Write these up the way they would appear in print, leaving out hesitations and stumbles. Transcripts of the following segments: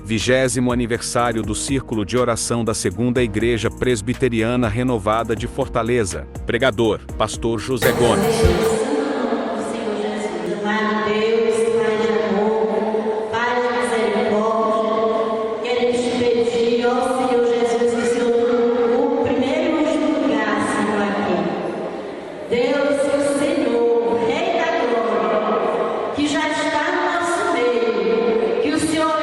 20º aniversário do Círculo de Oração da Segunda Igreja Presbiteriana Renovada de Fortaleza. Pregador, Pastor José Gomes. Senhor Jesus, amado Deus, Pai de amor, Pai de misericórdia, queremos te pedir, ó Senhor Jesus, que o Senhor o primeiro e último lugar, Senhor, aqui. Deus, o Senhor, Rei da Glória, que já está no nosso meio, que o Senhor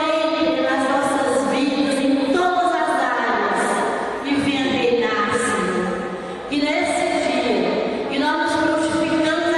entre nas nossas vidas, em todas as áreas, e venha reinar, Senhor. Que nesse dia, que nós nos purificamos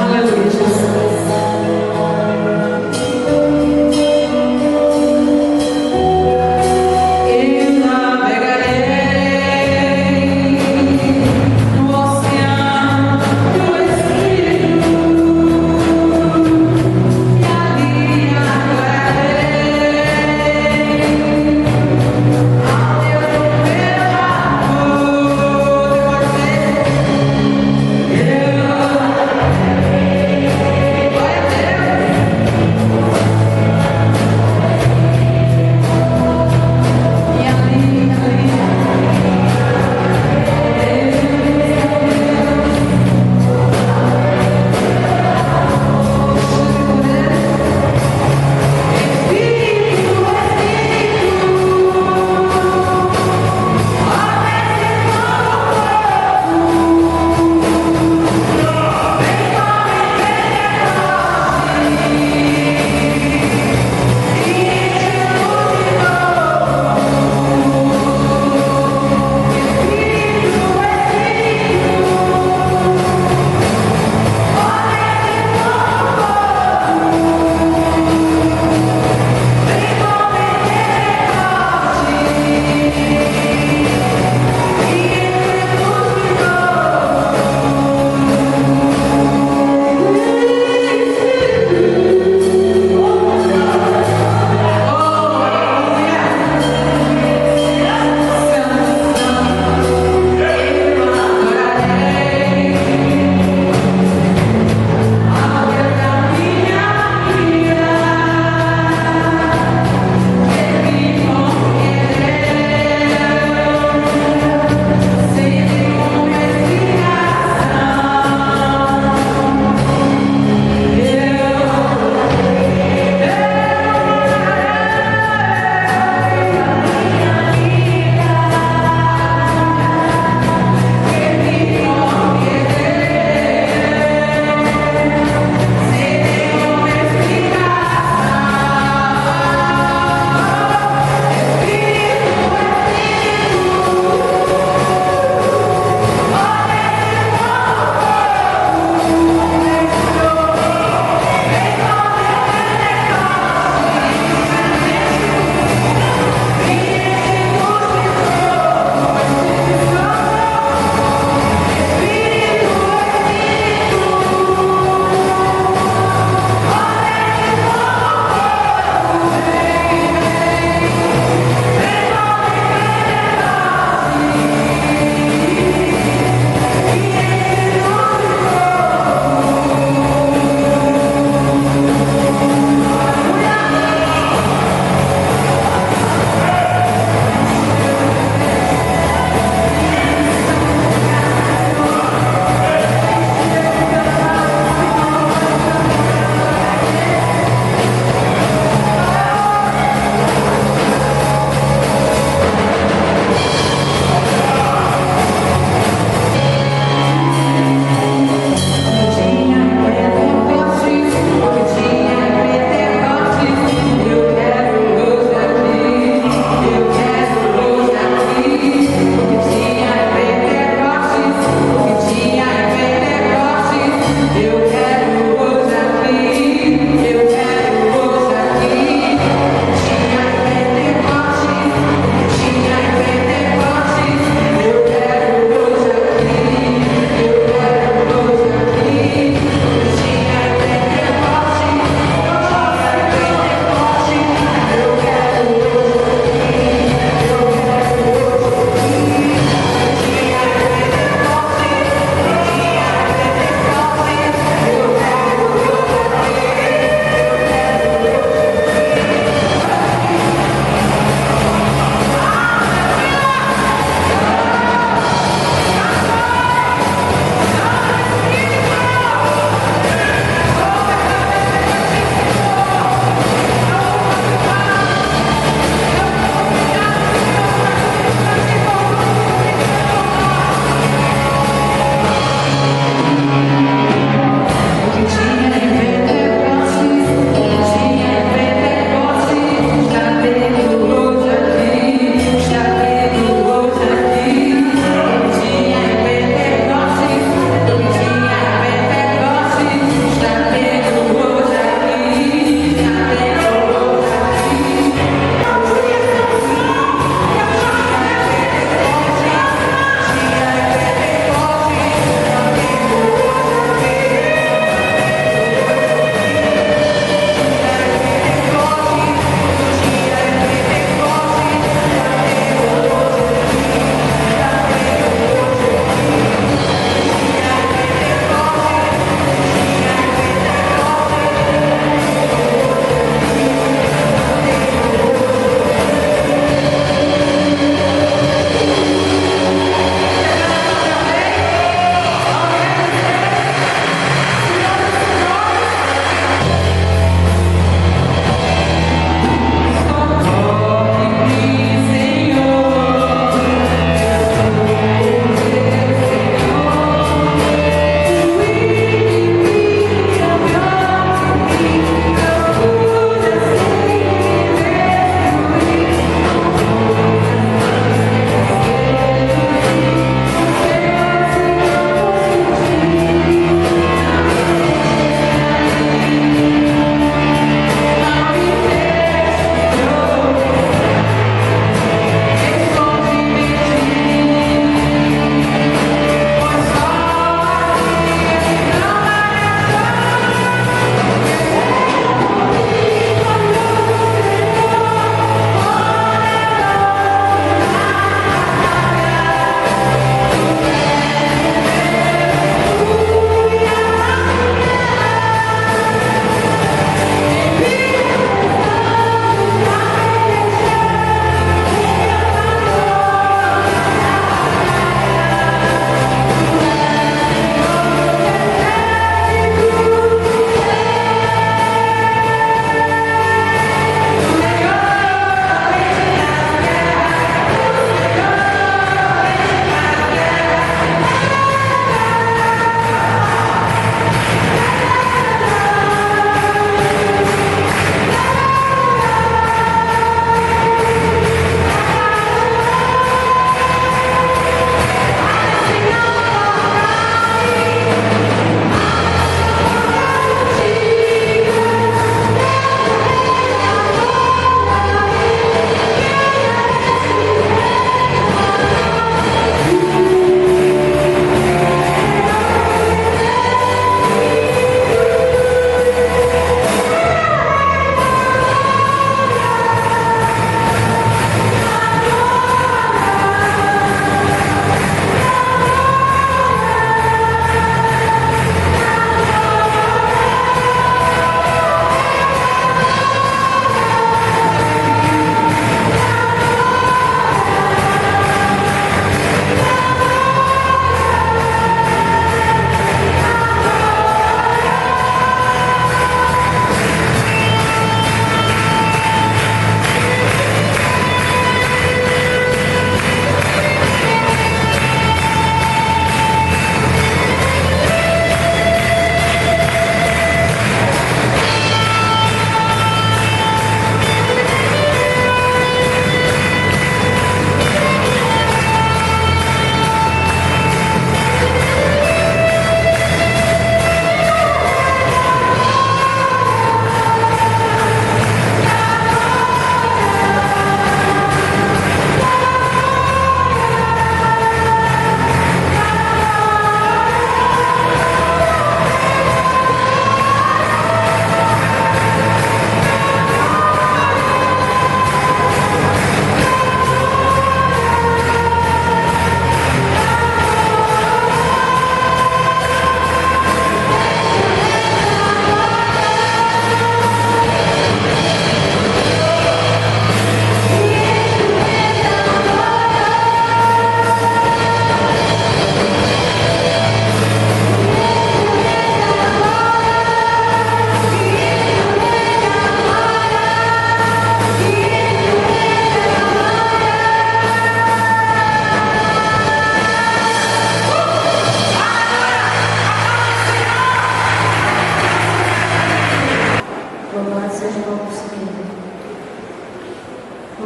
Aleluia, Jesus. Eu navegarei no oceano do Espírito e ali adorarei ao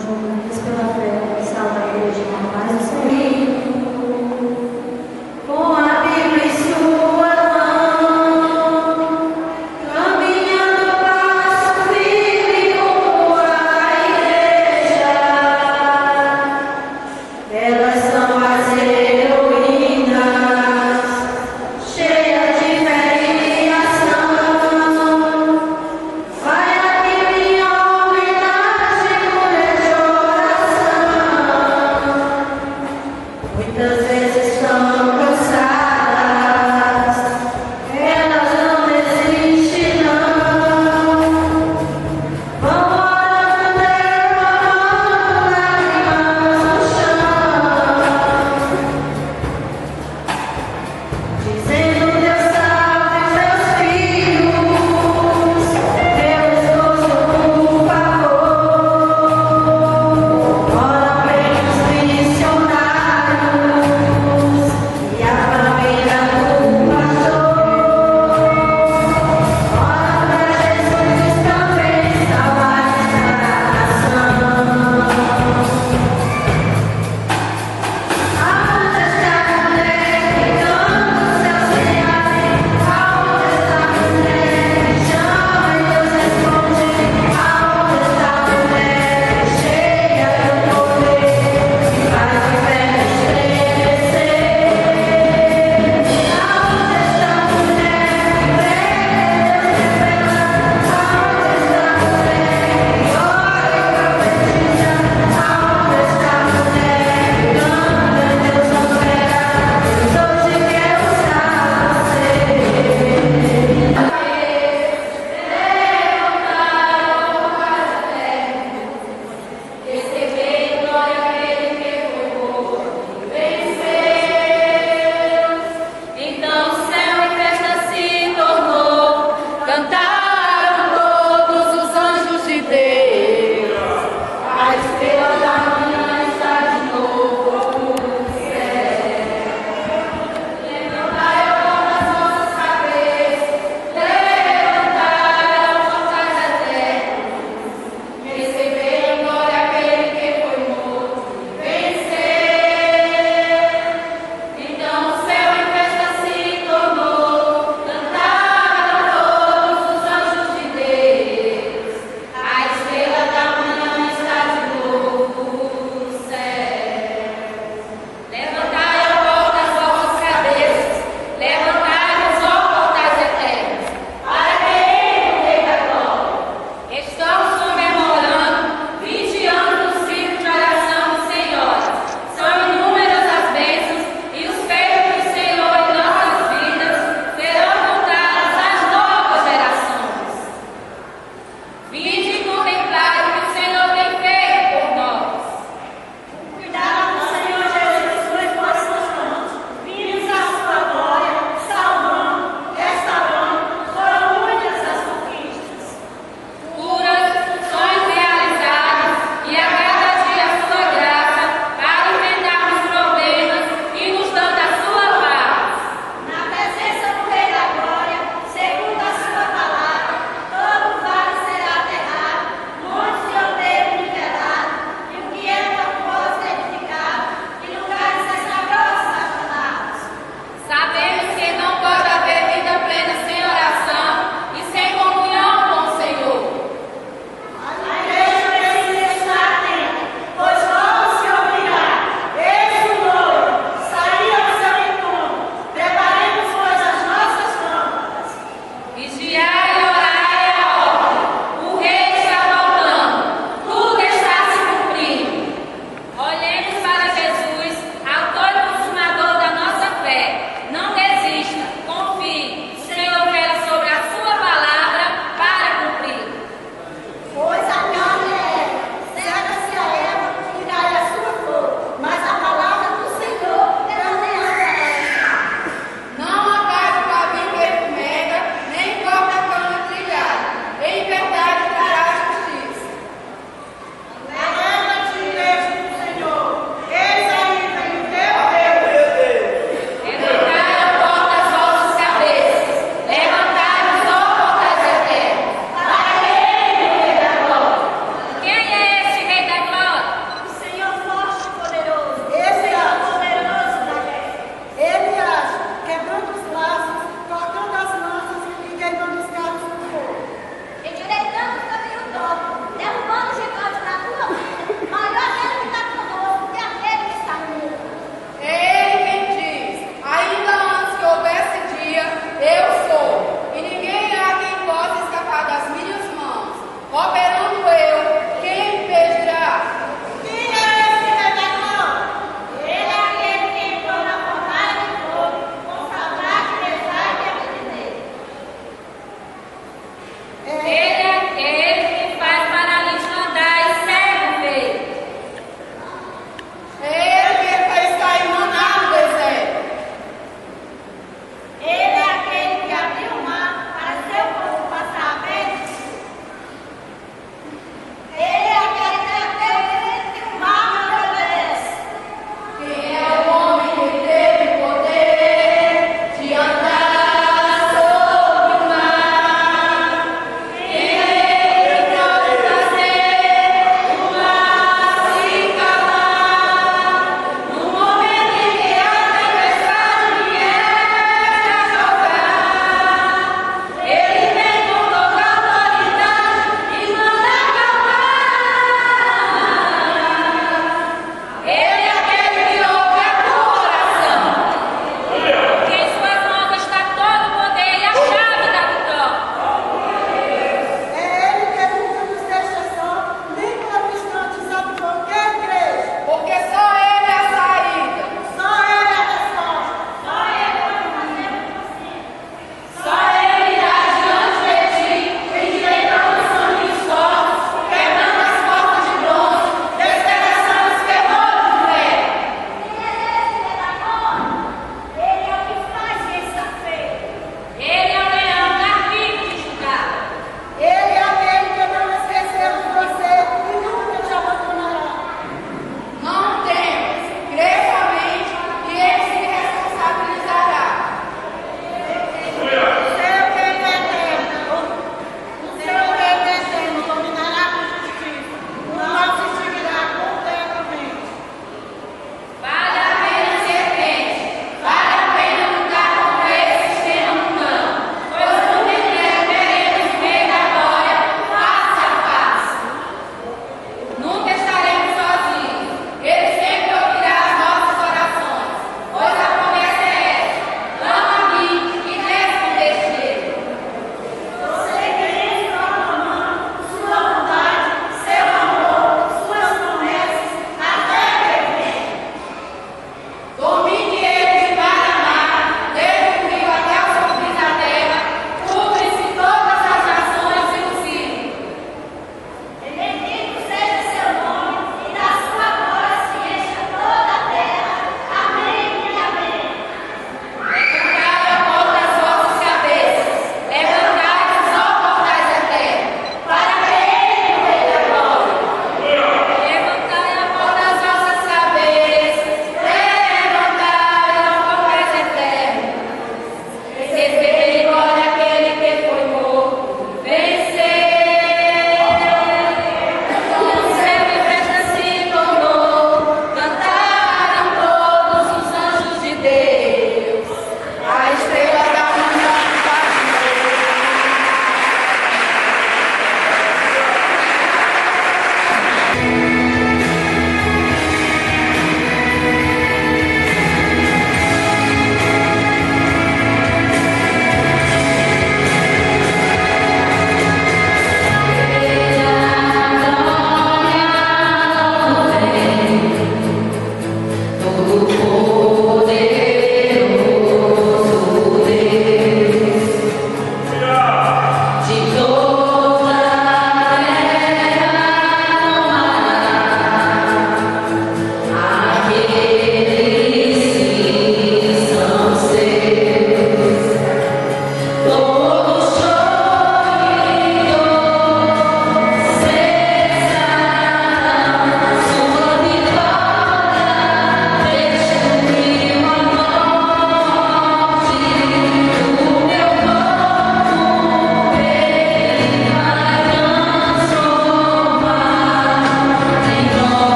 juntos pela fé, salva a igreja na paz do Senhor. Com a Bíblia em sua mão, caminhando passo firme rumo à igreja. Elas são as heroínas, cheias de fé e ação. Vai aqui minha homenagem, mulher de oração.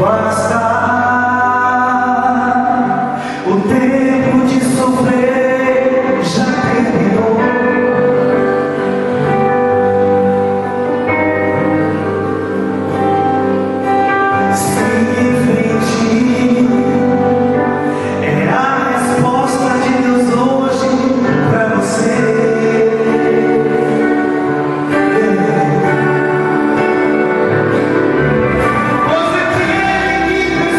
basta. O tempo de sofrer já terminou. Siga em frente, é a resposta de Deus hoje pra você. Você tem que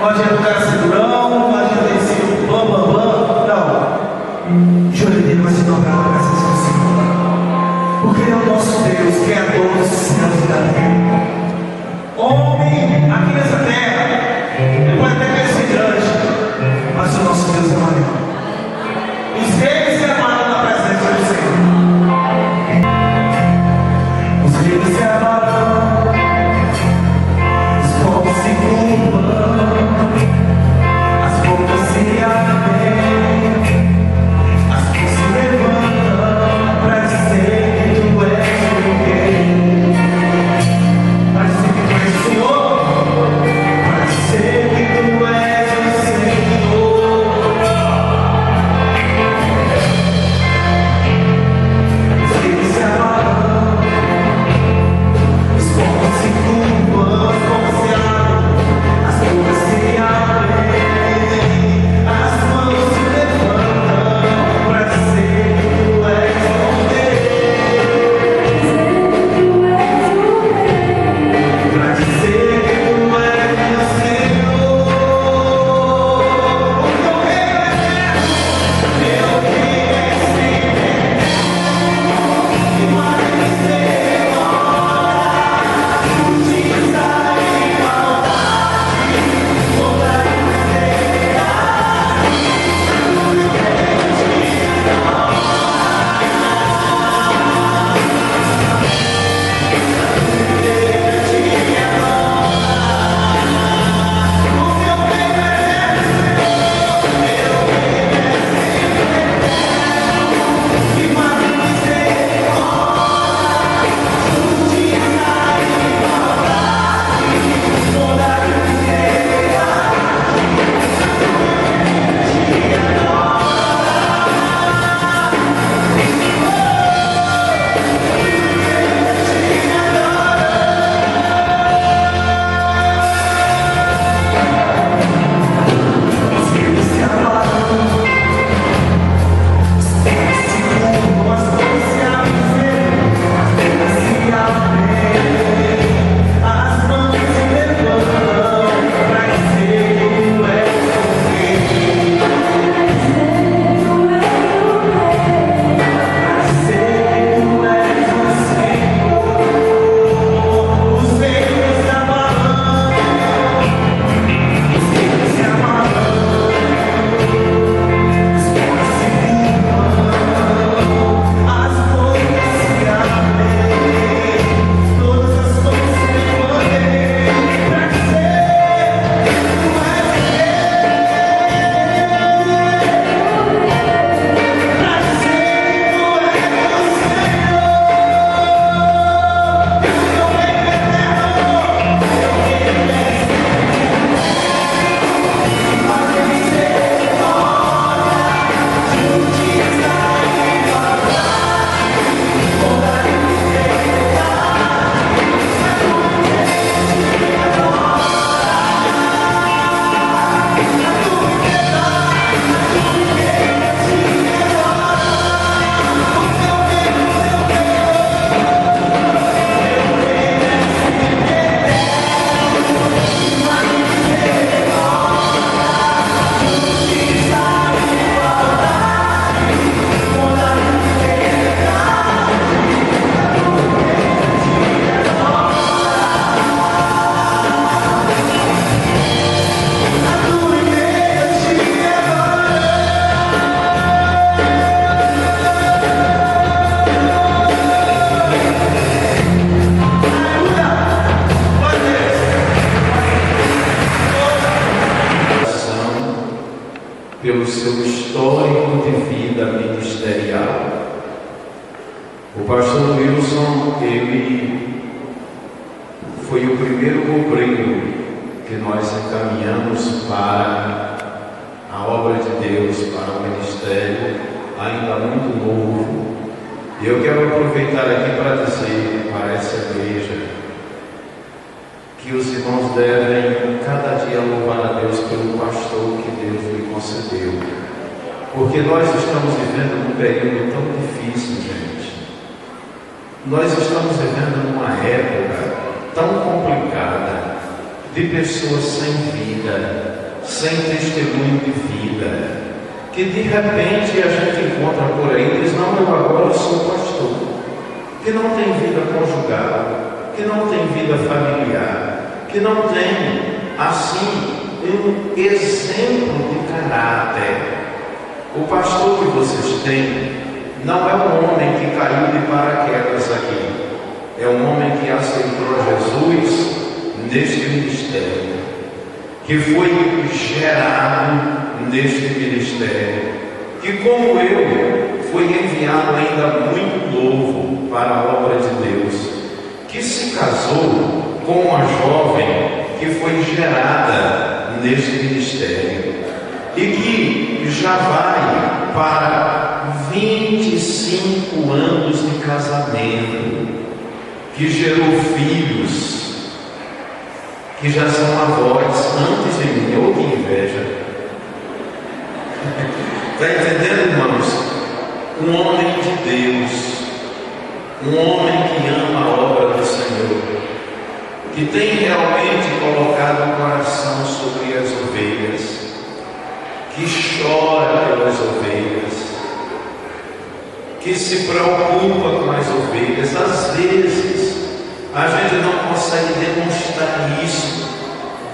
Imagina o cara segurão, imagina esse bam, bam, bam. Não. O joelho dele vai se dobrar na presença do Senhor. Porque Ele é o nosso Deus, Criador dos céus e da terra. Homem aqui nessa terra, ele pode até ser grande, mas o nosso Deus é maior. Os reis se amaram na presença do Senhor. Os reis se amaram, os povos se curvam, as bocas se abrem, as mãos se levantam para dizer que tu és o rei, para dizer que tu és o Senhor, para dizer que tu és o Senhor. Os reis se amaram, os povos se curvam, as mãos se abrem, as bocas se abrem, as mãos se levantam para dizer que tu és o rei, para dizer que tu és o Senhor. O teu reino é eterno, teu reino é sem fim, e mais pelo seu histórico de vida ministerial. O pastor Wilson, ele foi o primeiro obreiro que nós encaminhamos para a obra de Deus, para o ministério, ainda muito novo. E eu quero aproveitar aqui para dizer para essa igreja que os irmãos devem cada dia louvar a Deus pelo pastor que Deus lhe concedeu, porque nós estamos vivendo num período tão difícil, gente. Nós estamos vivendo numa época tão complicada, de pessoas sem vida, sem testemunho de vida, que de repente a gente encontra por aí e diz: não, eu agora sou pastor, que não tem vida conjugal, que não tem vida familiar, que não tem, assim, um exemplo de caráter. O pastor que vocês têm não é um homem que caiu de paraquedas aqui, é um homem que aceitou Jesus neste ministério, que foi gerado neste ministério, que, como eu, foi enviado ainda muito novo para a obra de Deus, que se casou com uma jovem que foi gerada neste ministério e que já vai para 25 anos de casamento, que gerou filhos que já são avós antes de mim. Oh, que inveja! Está entendendo, irmãos? Um homem de Deus, um homem que ama a obra do Senhor, que tem realmente colocado o coração sobre as ovelhas, que chora pelas ovelhas, que se preocupa com as ovelhas. Às vezes a gente não consegue demonstrar isso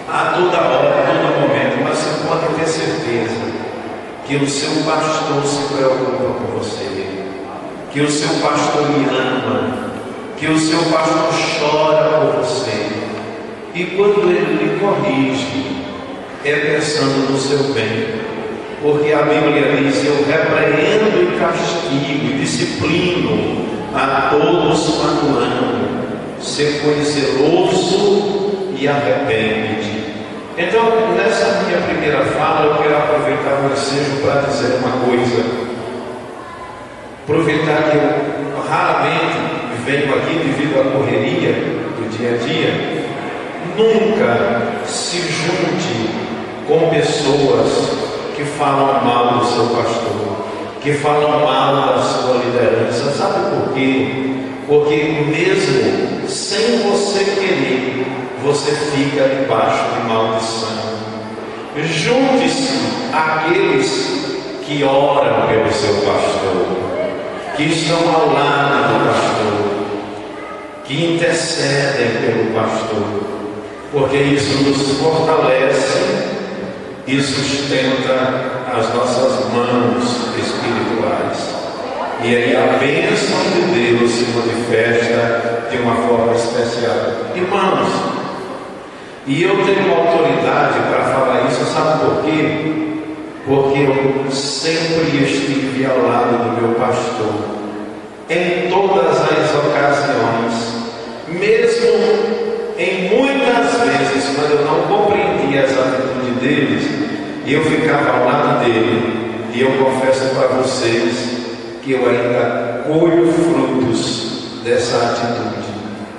a toda hora, a todo momento, mas você pode ter certeza que o seu pastor se preocupa com você, que o seu pastor lhe ama, que o seu pastor chora por você, e quando ele lhe corrige, é pensando no seu bem, porque a Bíblia diz: eu repreendo e castigo e disciplino a todos quando amo. Ser, pois, zeloso e arrepende-te. Então, nessa minha primeira fala, eu quero aproveitar o ensejo para dizer uma coisa. Aproveitar que eu raramente venho aqui devido à correria do dia a dia. Nunca se junte com pessoas que falam mal do seu pastor, que falam mal da sua liderança. Sabe por quê? Porque mesmo sem você querer, você fica debaixo de maldição. Junte-se àqueles que oram pelo seu pastor, que estão ao lado do pastor, que intercedem pelo pastor, porque isso nos fortalece e sustenta as nossas mãos espirituais. E aí a bênção de Deus se manifesta de uma forma especial. Irmãos, e eu tenho autoridade para falar isso, sabe por quê? Porque eu sempre estive ao lado do meu pastor, em todas as ocasiões, mesmo em muitas vezes, quando eu não compreendia as atitudes deles, eu ficava ao lado dele, e eu confesso para vocês que eu ainda colho frutos dessa atitude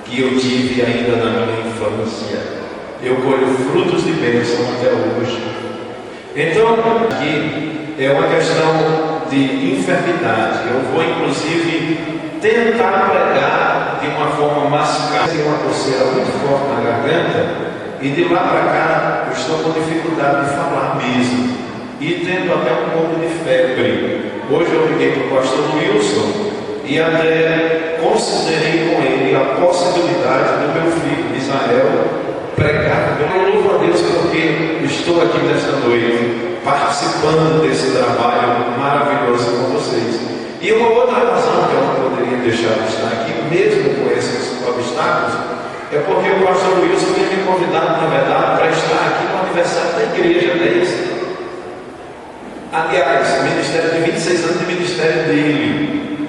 que eu tive ainda na minha infância. Eu colho frutos de bênção até hoje. Então, aqui é uma questão de enfermidade. Eu vou, inclusive, tentar pregar de uma forma mascada. Tem uma coceira muito forte na garganta, e de lá para cá eu estou com dificuldade de falar mesmo, e tendo até um pouco de febre. Hoje eu liguei para o pastor Wilson e até considerei com ele a possibilidade do meu filho Israel pregar. Eu louvo a Deus porque estou aqui nesta noite participando desse trabalho maravilhoso com vocês. E uma outra razão que eu não poderia deixar de estar aqui, mesmo com esses obstáculos, é porque o pastor Wilson tinha me convidado, na verdade, para estar aqui no aniversário da igreja, não é isso? Aliás, ministério de 26 anos de ministério dele.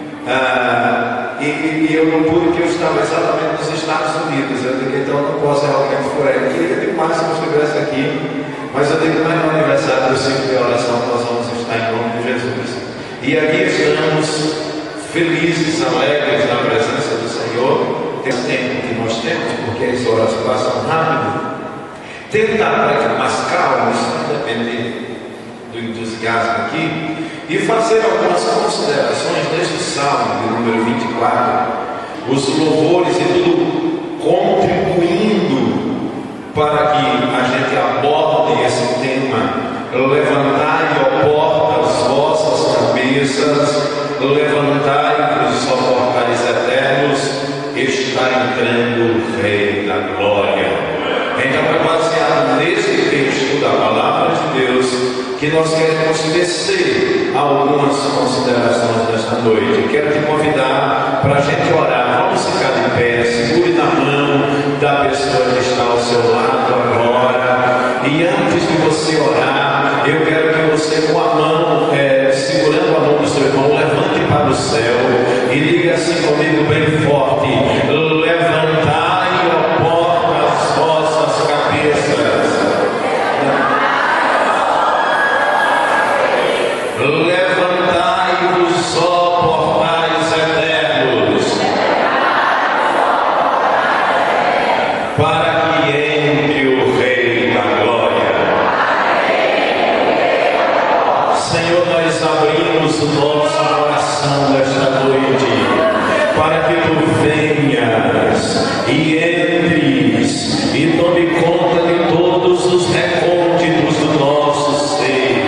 E eu não pude, porque eu estava exatamente nos Estados Unidos. Eu digo, então eu não posso realmente por aí. Eu queria que o máximo estivesse aqui, mas eu digo, mas no aniversário do ciclo de oração nós vamos estar em nome de Jesus. E aqui estamos felizes, alegres na presença do Senhor. Tem o tempo que nós temos, porque as horas passam rápido. Tentar para mais calmos, depende do entusiasmo aqui, e fazer algumas considerações deste salmo de número 24, os louvores e tudo contribuindo para que da Glória. Então é baseado nesse texto da Palavra de Deus que nós queremos descer algumas considerações nesta noite. Quero te convidar para a gente orar. Vamos ficar de pé, segure na mão da pessoa que está ao seu lado agora. E antes de você orar, eu quero que você, com a mão, segurando a mão do seu irmão, levante para o céu e diga assim comigo bem forte: levantai, ó porta, as vossas cabeças. Levantai-vos, ó portais eternos, para que entre o Rei da Glória. Senhor, nós abrimos o nosso coração nesta noite, para que tu venhas e entres e tome conta de todos os recônditos do nosso ser.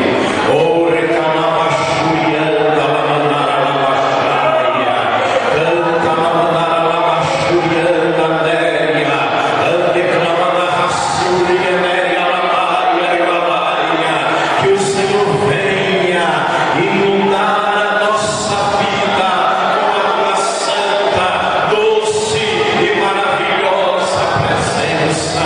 Oh, recalabachurianda, lamanaralabachaia, canta lamanaralabachurianda, néria, andeclamanarraçuria, néria, labaia, que o Senhor venha inundar a nossa vida com a tua santa, doce e maravilhosa presença,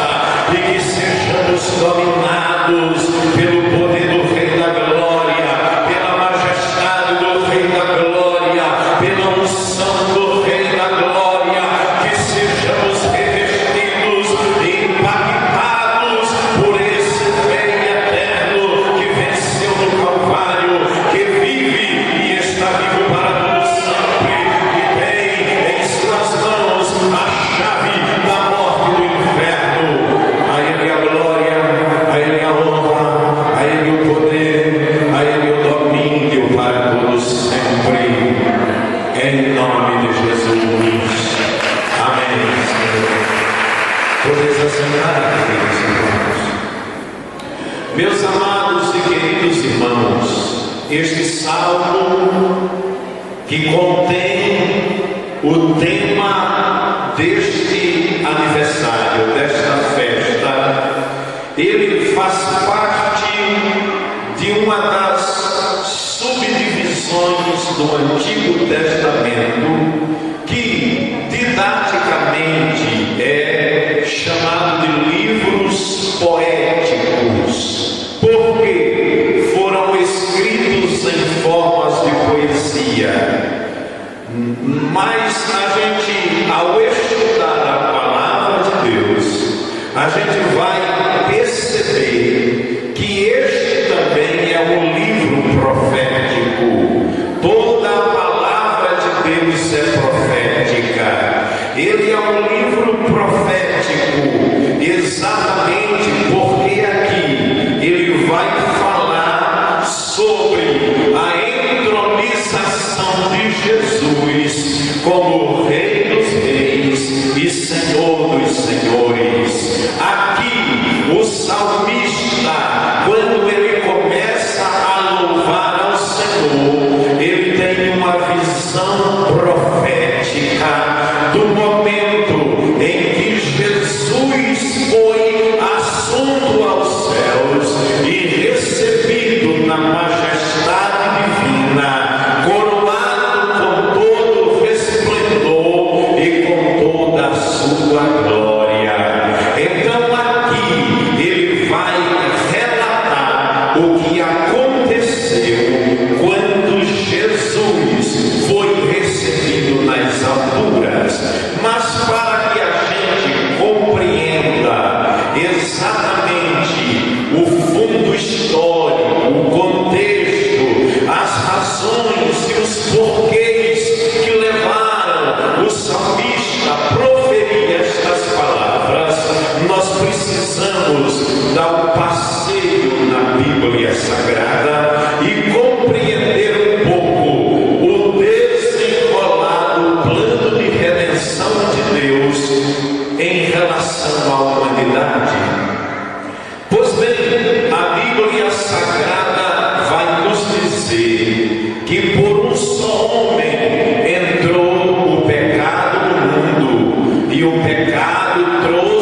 e que sejamos dominados pelo poder do Rei da Glória, pela majestade do Rei da Glória, pela unção do Rei da Glória, que sejamos revestidos e impactados por esse Rei eterno que venceu no Calvário, que vive e está vivo para todo sempre, que tem em suas mãos a chave da morte e do inferno. A Ele a glória, a Ele a honra, a Ele o poder, a Ele o domínio para todos sempre. Em nome de Jesus. Amém. Podeis assentar, queridos irmãos. Meus amados e queridos irmãos, este salmo que contém o tema deste aniversário, desta festa, ele faz parte de uma das subdivisões do Antigo Testamento que didaticamente é chamado de livros poéticos, porque foram escritos em formas de poesia. Mas a gente, ao estudar a palavra de Deus, a gente vai perceber que este também é um livro profético. Toda a palavra de Deus é profética. Ele é um livro profético exatamente porque aqui ele vai falar sobre a entronização de Jesus como Rei dos Reis e Senhor dos Senhores. Aqui o salmista, quando ele começa a louvar ao Senhor, ele tem uma visão profética do momento em que Jesus foi assunto aos céus e recebido na majestade divina, coroado com todo o resplendor e com toda a sua glória. Então aqui ele vai relatar o que aconteceu quando Jesus foi recebido nas alturas. Mas para que a gente compreenda exatamente o fundo histórico, o contexto, as razões e os porquês que levaram o salmista a proferir estas palavras, nós precisamos dar um passeio na Bíblia Sagrada e compreender um pouco o desenrolado plano de redenção de Deus em relação à humanidade. Pois bem, a Bíblia Sagrada vai nos dizer que por um só homem entrou o pecado no mundo, e o pecado trouxe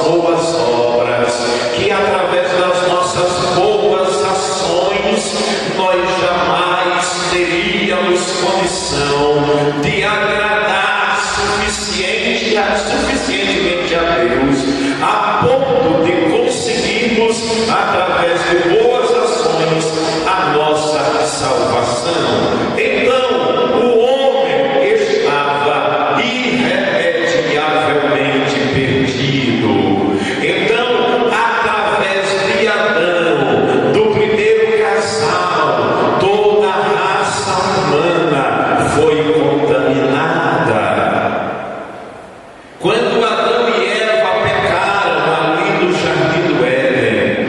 boas obras, que através das nossas boas ações nós jamais teríamos condição de agradar suficientemente a Deus, a ponto de conseguirmos, através de boas ações, a nossa salvação. Então, o homem estava irremediavelmente perdido. Então, através de Adão, do primeiro casal, toda a raça humana foi contaminada. Quando Adão e Eva pecaram ali no jardim do Éden,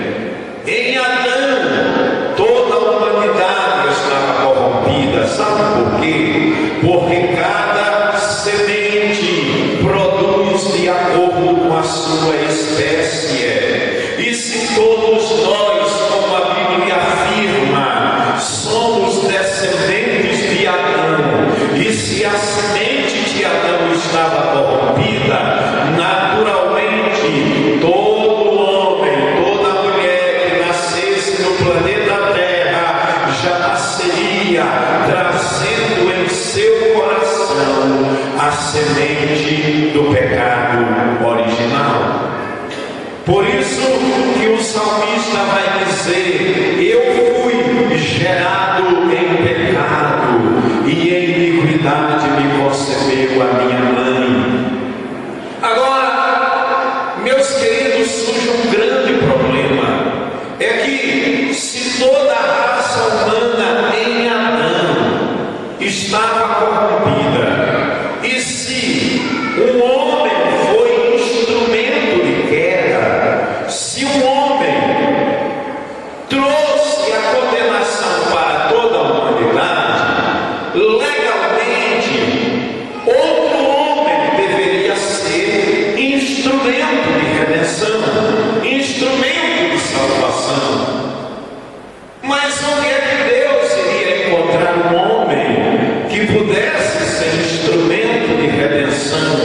em Adão toda a humanidade estava corrompida. Sabe por quê? Porque cada semente produz de acordo com a sua espécie. E se todos nós, como a Bíblia afirma, somos descendentes de Adão, e se a semente de Adão estava corrompida, naturalmente todo homem, toda mulher que nascesse no planeta Terra já nasceria trazendo em seu coração a semente do pecado original. Por isso que o salmista vai dizer: eu fui gerado em pecado, e em iniquidade me concebeu a minha mãe. Agora, meus queridos, surge um grande problema. É que se toda a raça humana em Adão estava corrompida, e se um homem foi instrumento de queda, se um homem trouxe a condenação para toda a humanidade, legalmente outro homem deveria ser instrumento de redenção, instrumento de salvação. Mas onde é que Deus iria encontrar um homem que pudesse ser instrumento de redenção,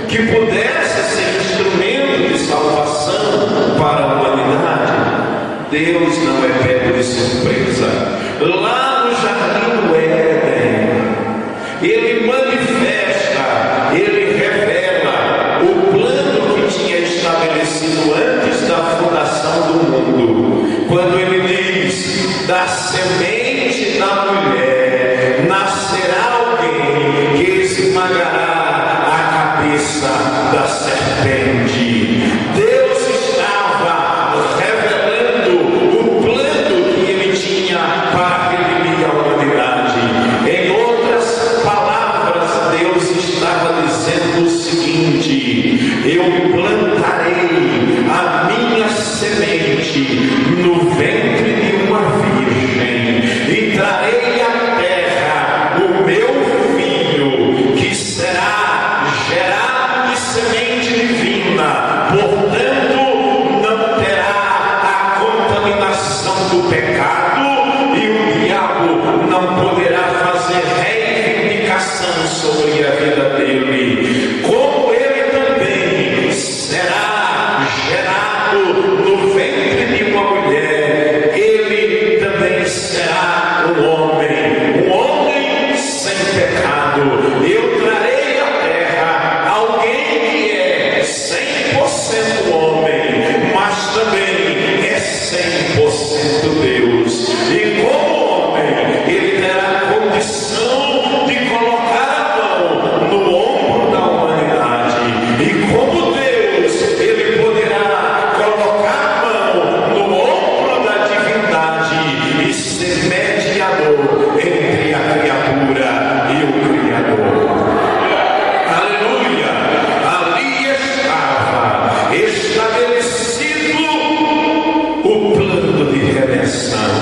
que pudesse ser instrumento de salvação para a humanidade? Deus não é pego de surpresa. Lá no jardim do Éden, Ele manifesta, Ele revela o plano que tinha estabelecido antes da fundação do mundo, quando Ele diz: da semente da mulher nascerá alguém que esmagará a cabeça da serpente. Deus estava revelando o plano que Ele tinha para redimir a humanidade. Em outras palavras, Deus estava dizendo o seguinte: eu plantarei a minha semente no ventre de uma virgem e trarei à terra o meu filho, que será gerado de semente divina, portanto não terá a contaminação do pecado, e o diabo não poderá fazer reivindicação sobre a vida dele. Como ele também será gerado no ventre de uma mulher, ele também será um homem sem pecado. Eu trarei à terra alguém que é 100% homem, mas também é 100% Deus. E como homem, ele terá condição de colocar a mão no ombro da humanidade. E como Deus, ele poderá colocar a mão no ombro da divindade e ser mediador entre a criatura e o Criador. Aleluia! Ali estava estabelecido o plano de redenção.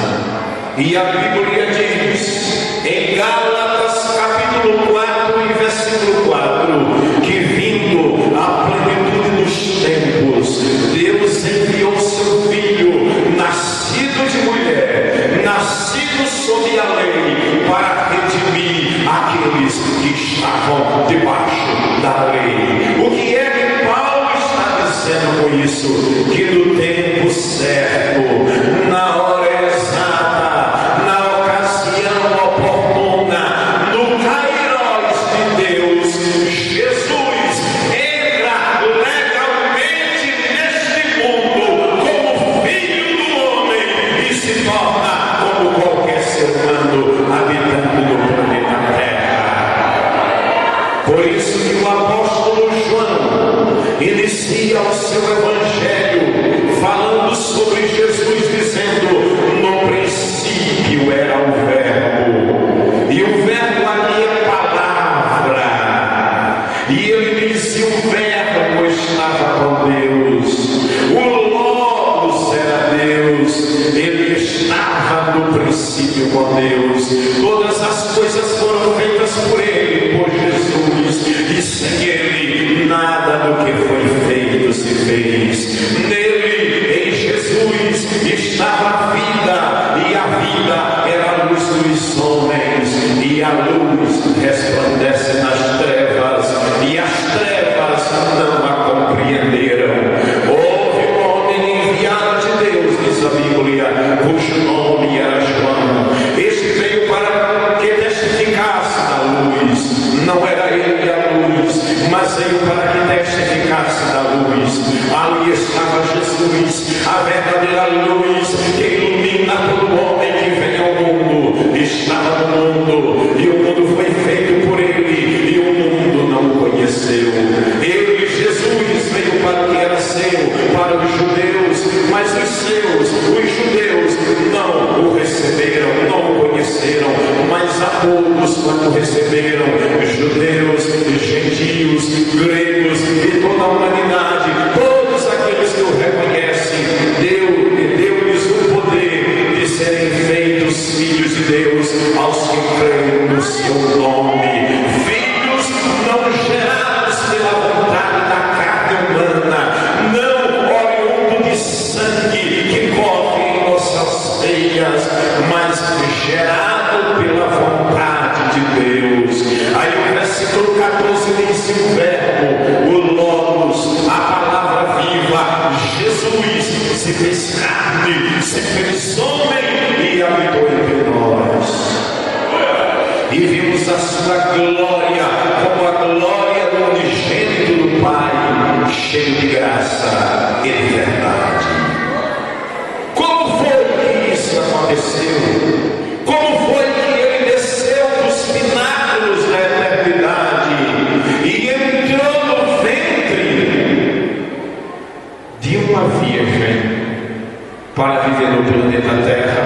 E a Bíblia diz em Gálatas capítulo 4 e versículo 4 que, vindo a plenitude dos tempos, Deus enviou seu Filho, nascido de mulher, nascido sob a lei, para redimir aqueles que estavam debaixo da lei. O que é que Paulo está dizendo? dizendo com isso? Que no tempo certo, na hora exata, na ocasião oportuna, no Kairos de Deus, Jesus entra legalmente neste mundo como Filho do Homem e se torna como qualquer ser humano habitando no planeta Terra. Por isso que o apóstolo João inicia o seu evangelho falando sobre Jesus, dizendo: no princípio era o verbo, e o verbo ali é palavra, e ele diz: e o verbo estava com Deus, o Logos era Deus, ele estava no princípio com Deus, todas as coisas foram feitas por ele, por Jesus, e sem ele nada do que foi feito se fez. Nele, em Jesus, estava a vida, e a vida era a luz dos homens, e a luz resplandece nas trevas, e as trevas não a compreenderam. Houve um homem enviado de Deus, diz a Bíblia, cujo nome era João. Este veio para que testificasse da luz. Não era ele a luz, mas veio para que testificasse da luz. Ali estava Jesus, a verdadeira luz que ilumina todo homem que vem ao mundo. Estava no mundo, e o mundo foi feito por ele, e o mundo não o conheceu. Ele, Jesus, veio para o que era seu, para os judeus, mas os judeus não o receberam, não o conheceram, mas a todos quanto receberam, judeus, gentios, gregos e toda a humanidade, todos aqueles que o reconhecem, deu-lhes o poder de serem feitos filhos de Deus aos que creem no seu nome. Filhos não gerados pela vontade da carne humana, não oriundo de sangue que corre em nossas veias, mas gerado pela vontade de Deus. Aí o versículo 14 diz: o verbo, o Logos, a palavra viva, Jesus, se fez carne, se fez homem e habitou entre nós. E vimos a sua glória como a glória do unigênito do Pai, cheio de graça e de verdade. Como foi que isso aconteceu? Como foi que ele desceu dos pináculos da eternidade e entrou no ventre de uma virgem para viver no planeta Terra?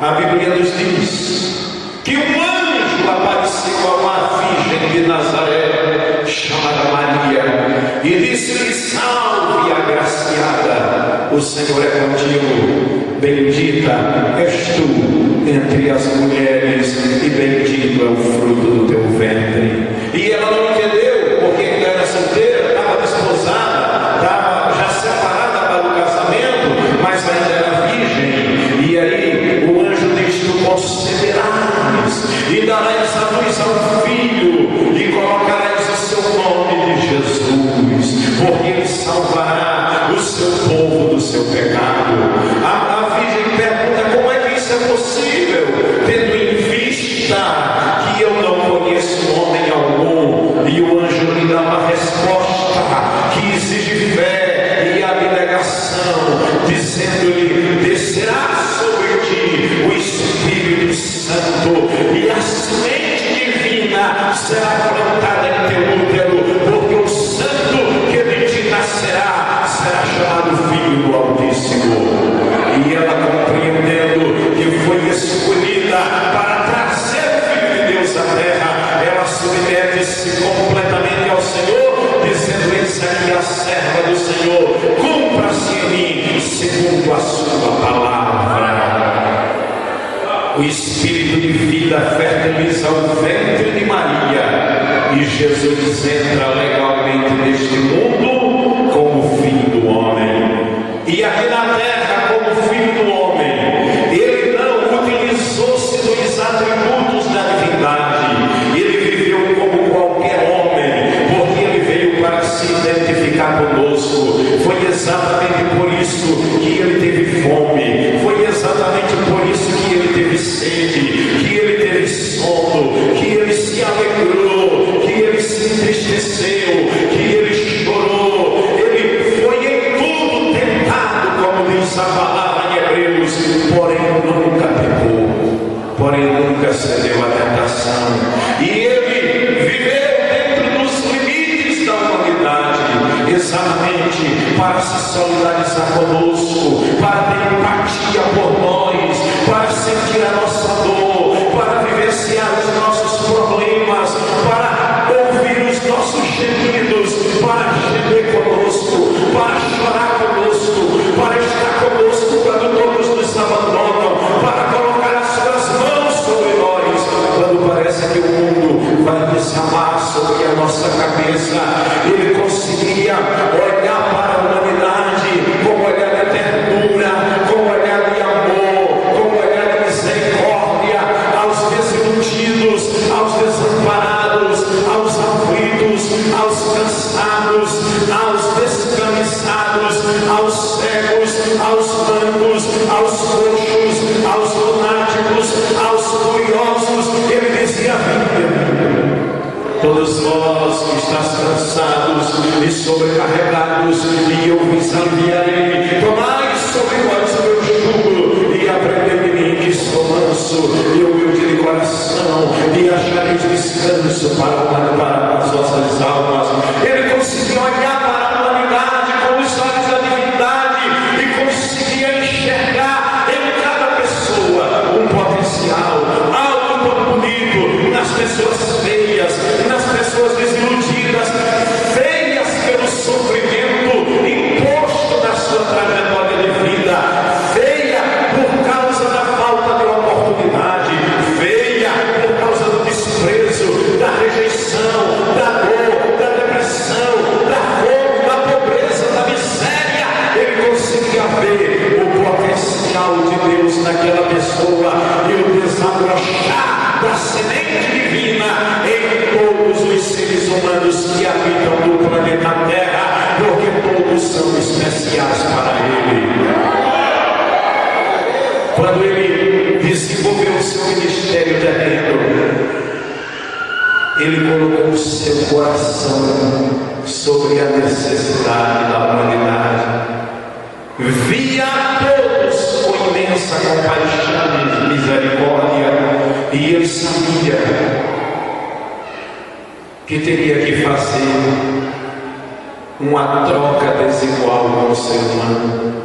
A Bíblia nos diz que um anjo apareceu a uma virgem de Nazaré chamada Maria e disse-lhe: salve, agraciada, o Senhor é contigo, bendita és tu entre as mulheres e bendito é o fruto do teu ventre. E ela não entendeu, porque ela era solteira, estava desposada, estava já separada para o casamento, mas ainda era virgem. E aí o anjo diz: tu conceberás e darás a luz ao filho e colocarás o seu nome de Jesus, porque ele salvará o seu povo do seu pecado. A virgem pergunta: como é que isso é possível, tendo em vista que eu não conheço homem algum? E o anjo lhe dá uma resposta que exige fé e abnegação, dizendo-lhe: descerá sobre ti o Espírito Santo, e a semente divina será plantada em teu útero, porque o santo que de ti nascerá será chamado Filho do Altíssimo. E ela, compreendendo que foi escolhida para trazer o Filho de Deus à terra, ela submete-se completamente ao Senhor, dizendo: eis aqui a serva do Senhor, cumpra-se em mim segundo a sua palavra. O Espírito de vida fertiliza o ventre de Maria, e Jesus entra legalmente neste mundo como Filho do Homem. E aqui na terra, como Filho do Homem, ele não utilizou-se dos atributos da divindade, ele viveu como qualquer homem, porque ele veio para se identificar conosco, foi exatamente por isso que ele teve fome, foi exatamente por isso que ele teve sede, que ele teve sono, que ele se alegrou, que ele se entristeceu, que ele chorou. Ele foi em tudo tentado, como diz a palavra em Hebreus, porém nunca pecou, porém nunca cedeu à tentação. E ele viveu dentro dos limites da humanidade, exatamente para se solidarizar conosco, para ter empatia por nós, para sentir a nossa dor, para vivenciar os nossos problemas, para ouvir os nossos gemidos, para gemer conosco, para chorar conosco, para estar conosco quando todos nos abandonam, para colocar as suas mãos sobre nós, quando parece que o mundo vai desabar sobre a nossa cabeça. Ele conseguia olhar para a humanidade com um olhar de ternura, com um olhar de amor, com um olhar de misericórdia, aos desiludidos, aos desamparados, aos aflitos, aos cansados, aos descansados, aos cegos, aos mancos, aos coxos, aos lunáticos, aos curiosos. Ele dizia: todos vós que estáis cansados e sobrecarregados, e eu vos aliviarei. Tomai sobre vós o meu jugo e aprendei de mim, que sou manso e humilde de coração, e achareis descanso para as vossas almas. Ele conseguia olhar para a humanidade com os olhos da divindade e conseguia enxergar em cada pessoa um potencial, algo tão bonito, nas pessoas feias, nas pessoas desiludidas, feias pelo sofrimento imposto na sua trajetória de vida, feia por causa da falta de oportunidade, feia por causa do desprezo, da rejeição, da dor, da depressão, da fome, da pobreza, da miséria. Ele conseguia ver o potencial de Deus naquela pessoa e o desabrochar da semente divina em todos os seres humanos que habitam no planeta Terra, porque todos são especiais para Ele. Quando Ele desenvolveu o seu ministério terreno, Ele colocou o seu coração sobre a necessidade da humanidade, via a todos com imensa compaixão e misericórdia, e Ele sabia que teria que fazer uma troca desigual com o ser humano.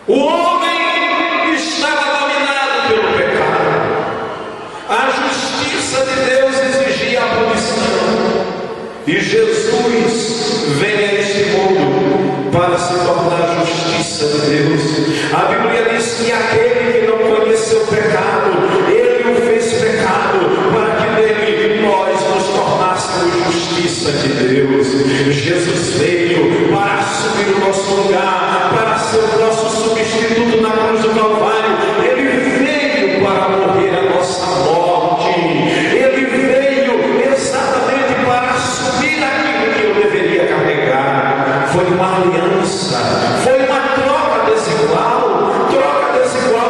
O homem estava dominado pelo pecado, a justiça de Deus exigia a punição, e Jesus vem a este mundo para se tornar a justiça de Deus. A Bíblia diz que aquele que não conheceu o pecado, Ele o fez pecado, para que nele nós nos tornássemos justiça de Deus. Jesus veio para assumir o nosso lugar, para ser o nosso substituto na cruz do Calvário. Ele veio para morrer a nossa morte. Ele veio exatamente para assumir aquilo que eu deveria carregar. Foi uma aliança, foi uma troca desigual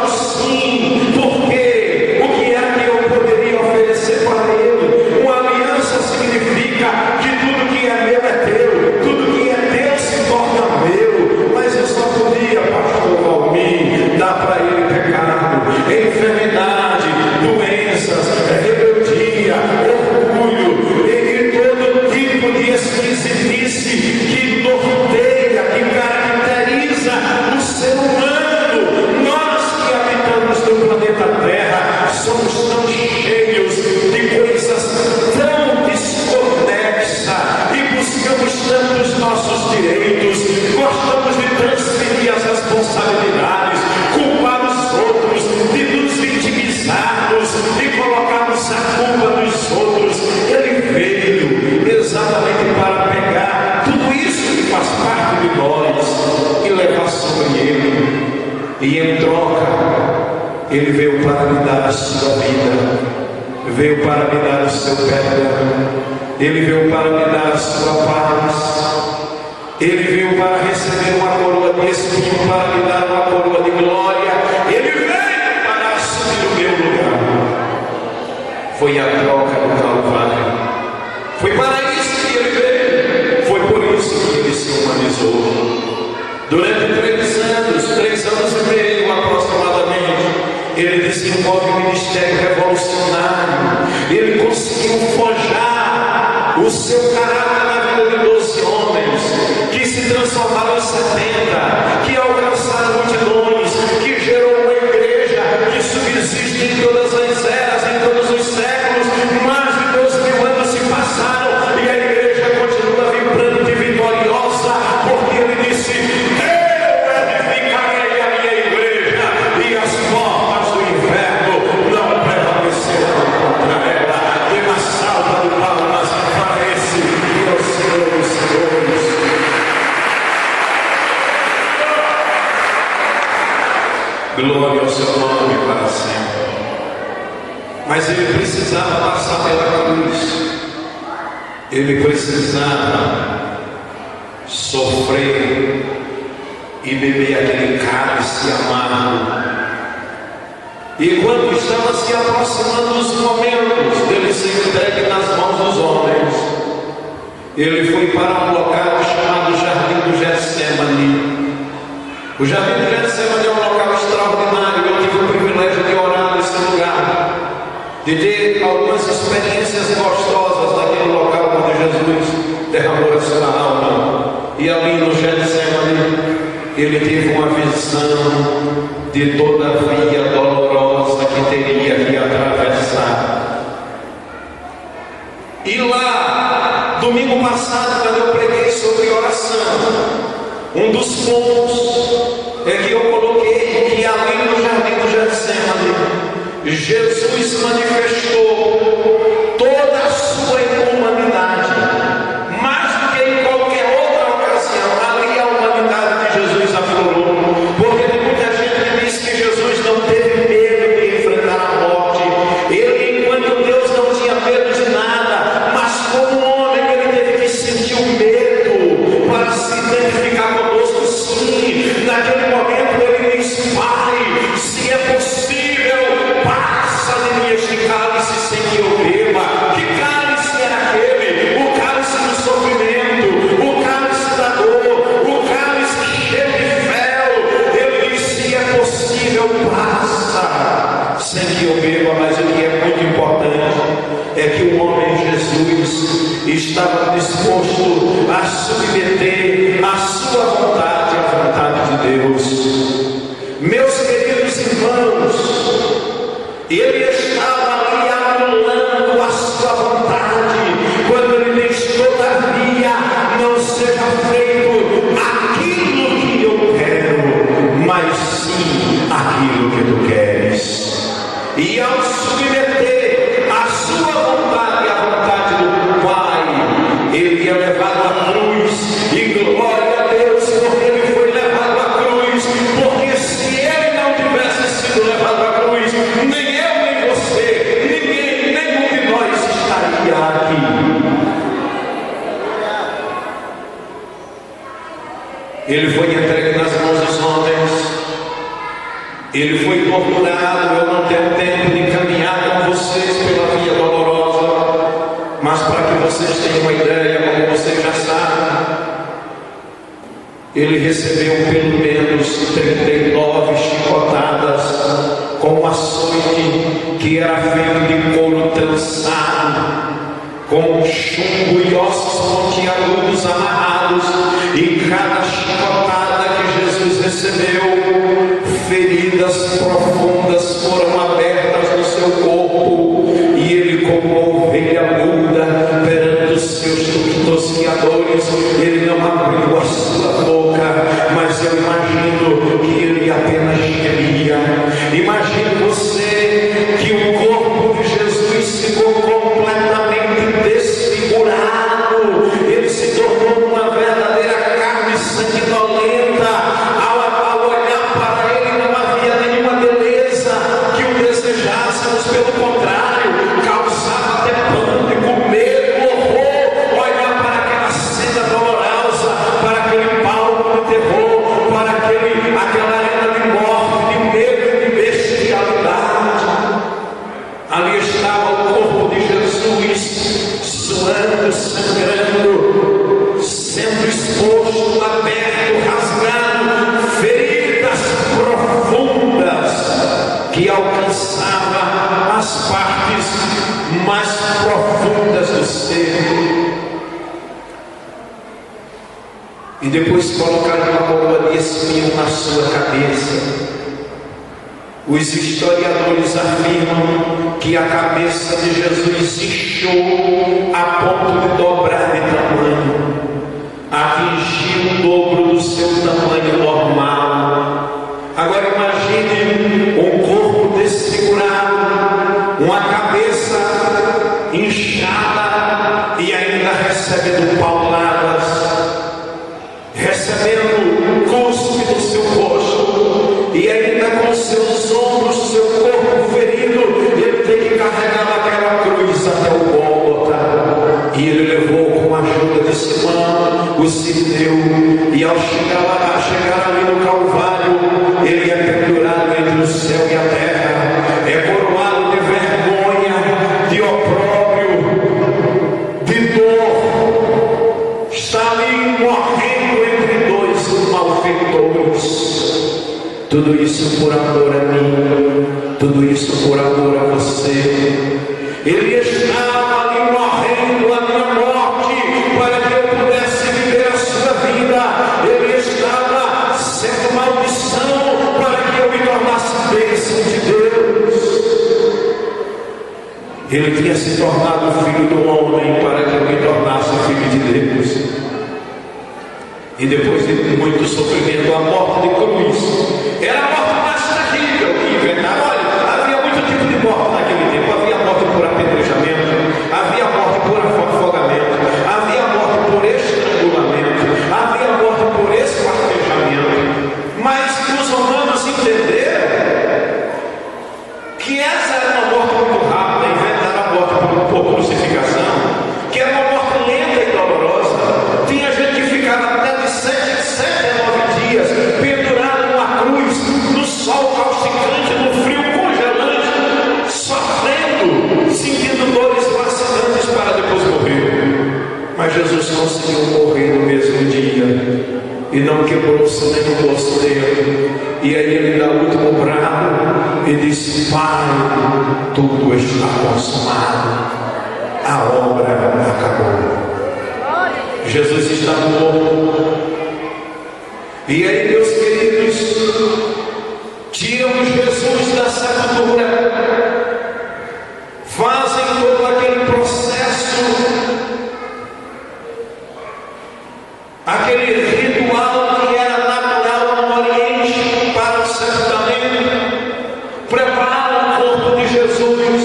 sim, porque o que é que eu poderia oferecer para Ele? Uma aliança significa que tudo que é meu é teu, tudo que é teu se torna meu, mas eu só podia, pastor Valmir, dar para Ele pecado, enfermidade, doenças, rebeldia, orgulho e todo tipo de esquisitice que norteia, que caracteriza o ser humano. Nós que habitamos no planeta Terra somos tão cheios de coisas tão desconexas e buscamos tantos nossos direitos, gostamos de transferir as responsabilidades, culpar os outros, de nos vitimizarmos, de colocarmos a culpa nos outros. Ele veio exatamente para pegar tudo isso que faz parte de nós e levar sobre Ele. E em troca, Ele veio para me dar a sua vida, veio para me dar o seu perdão, Ele veio para me dar a sua paz. Ele veio para receber uma coroa de espinho, para me dar uma coroa de glória. Ele veio para assumir o meu lugar. Foi a troca do Calvário. Foi para isso que ele veio. Foi por isso que ele se humanizou. Durante 3 anos e meio aproximadamente, ele desenvolve um ministério revolucionário. Ele conseguiu forjar o seu caráter na vida de 12 homens, que se transformaram em 70, que alcançaram multidões, que gerou uma igreja que subsiste em todas as eras, em todos os séculos. Mais de 2000 anos se passaram e a igreja continua vibrante e vitoriosa, porque ele disse: eu edificarei a minha igreja e as portas do inferno não prevalecerão contra ela. Dê uma salva de palmas para esse que é o Senhor dos Senhores. Glória ao seu nome para sempre. Mas ele precisava passar pela cruz. Ele precisava sofrer e beber aquele cálice amargo. E quando estava se aproximando os momentos dele ser entregue nas mãos dos homens, ele foi para um local chamado Jardim do Getsemane. O Jardim do Getsemane é um local extraordinário. Eu tive o privilégio de orar nesse lugar, de ter algumas experiências gostosas naquele local onde Jesus derramou a sua alma. E ali no Getsemane, ele teve uma visão de toda a via dolorosa que teria que atravessar. E lá, domingo passado, quando eu preguei sobre oração, um dos pontos é que eu coloquei que ali no Jardim do Getsemane, Jesus manifestou toda a sua humanidade, mais do que em qualquer outra ocasião. Ali a humanidade de Jesus aflorou, porque muita gente diz que Jesus não teve medo de enfrentar a morte. Ele, enquanto Deus, não tinha medo de nada, mas como homem ele teve que sentir o medo para se identificar conosco. Sim, naquele momento ele diz: Pai, se é possível, passa de mim este cálice sem que eu beba. Que cálice era aquele? O cálice do sofrimento, o cálice da dor, o cálice cheio de fel. Ele diz: se é possível, passa sem que eu beba. Mas o que é muito importante é que o homem Jesus estava disposto a submeter a sua vontade à vontade de Deus. Meus queridos irmãos, ele estava ali anulando a sua vontade quando ele diz: todavia não seja feito aquilo que eu quero, mas sim aquilo que tu queres. E ao submeter a sua vontade à vontade do Pai, ele ia levado à cruz. E glória a Deus, porque ele foi levado à cruz. Porque se ele não tivesse sido levado à cruz, nem eu nem você, ninguém, nenhum de nós estaria aqui. Ele foi entregue nas mãos dos homens. Ele foi torturado. Eu não tenho tempo de caminhar com vocês pela via dolorosa, mas para que vocês tenham uma ideia, como vocês já sabem, ele recebeu pelo menos 39 chicotadas com um açoite que era feito de couro trançado, com chumbo e ossos pontiagudos amarrados. E cada chicotada que Jesus recebeu, feridas profundas foram abertas no seu corpo, e ele, como ovelha muda perante os seus tosquiadores, ele não abriu a sua boca, mas eu imagino que ele apenas gemia. Imagine você que o corpo de Jesus ficou completamente desfigurado. Ele se tornou uma verdadeira carne sanguinolenta ao olhar aberto, rasgado, feridas profundas que alcançava as partes mais profundas do ser. E depois colocaram uma coroa de espinho na sua cabeça. Os historiadores afirmam que a cabeça de Jesus inchou a ponto de dobrar de tamanho, atingiu o dobro do seu tamanho normal. Agora imagine um corpo desfigurado, uma cabeça inchada e ainda recebendo pauladas, recebendo cuspe no seu rosto, e ainda com seus ombros, seu corpo ferido, ele tem que carregar aquela cruz até o Gólgota. E ele levou com a ajuda de Simão, o Sirineu, e ao chegar ali no Calvário, ele é pendurado entre o céu e a terra, é coroado de vergonha, de opróbrio, de dor, está ali morrendo entre dois malfeitores. Tudo isso por amor a mim, tudo isso por amor a você. Ele estava ali morrendo a minha morte para que eu pudesse viver a sua vida. Ele estava sendo maldição para que eu me tornasse bênção de Deus. Ele tinha se tornado filho do homem para que eu me tornasse filho de Deus. E depois de muito sofrimento, a morte de cruz era a morte mais terrível que inventaram. Olha, havia muito tipo de morte naquele tempo. Havia morte por apedrejamento, havia morte por afogamento, havia morte por estrangulamento, havia morte por esquartejamento. Mas os romanos entenderam que essa era uma morte muito rápida. Inventaram a morte por crucificação, que era uma morte lenta e dolorosa. Tinha gente que ficava até de 7 a 9 dias pendurado numa cruz, no sol causticante, no frio congelante, sofrendo, sentindo dores lacerantes para depois morrer. Mas Jesus conseguiu morrer no mesmo dia e não quebrou-se nem o osso dele. E aí ele dá o último brado e disse: Pai, tudo está consumado, a obra acabou. Jesus está morto. E aí, meus queridos, tiram Jesus da sepultura, fazem todo aquele processo, aquele ritual que era natural no Oriente para o sepultamento, preparam o corpo de Jesus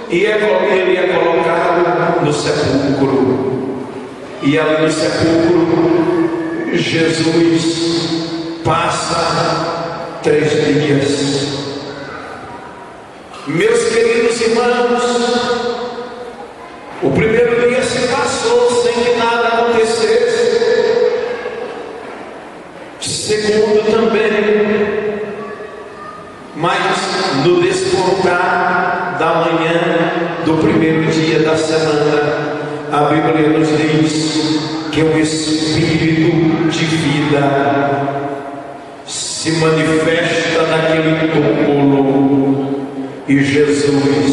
e ele é colocado no sepulcro. E ali no sepulcro, Jesus passa 3 dias. Meus queridos irmãos, o primeiro dia se passou sem que nada acontecesse. Segundo também. Mas no despontar da manhã do primeiro dia da semana, a Bíblia nos diz que o Espírito de vida se manifesta naquele túmulo e Jesus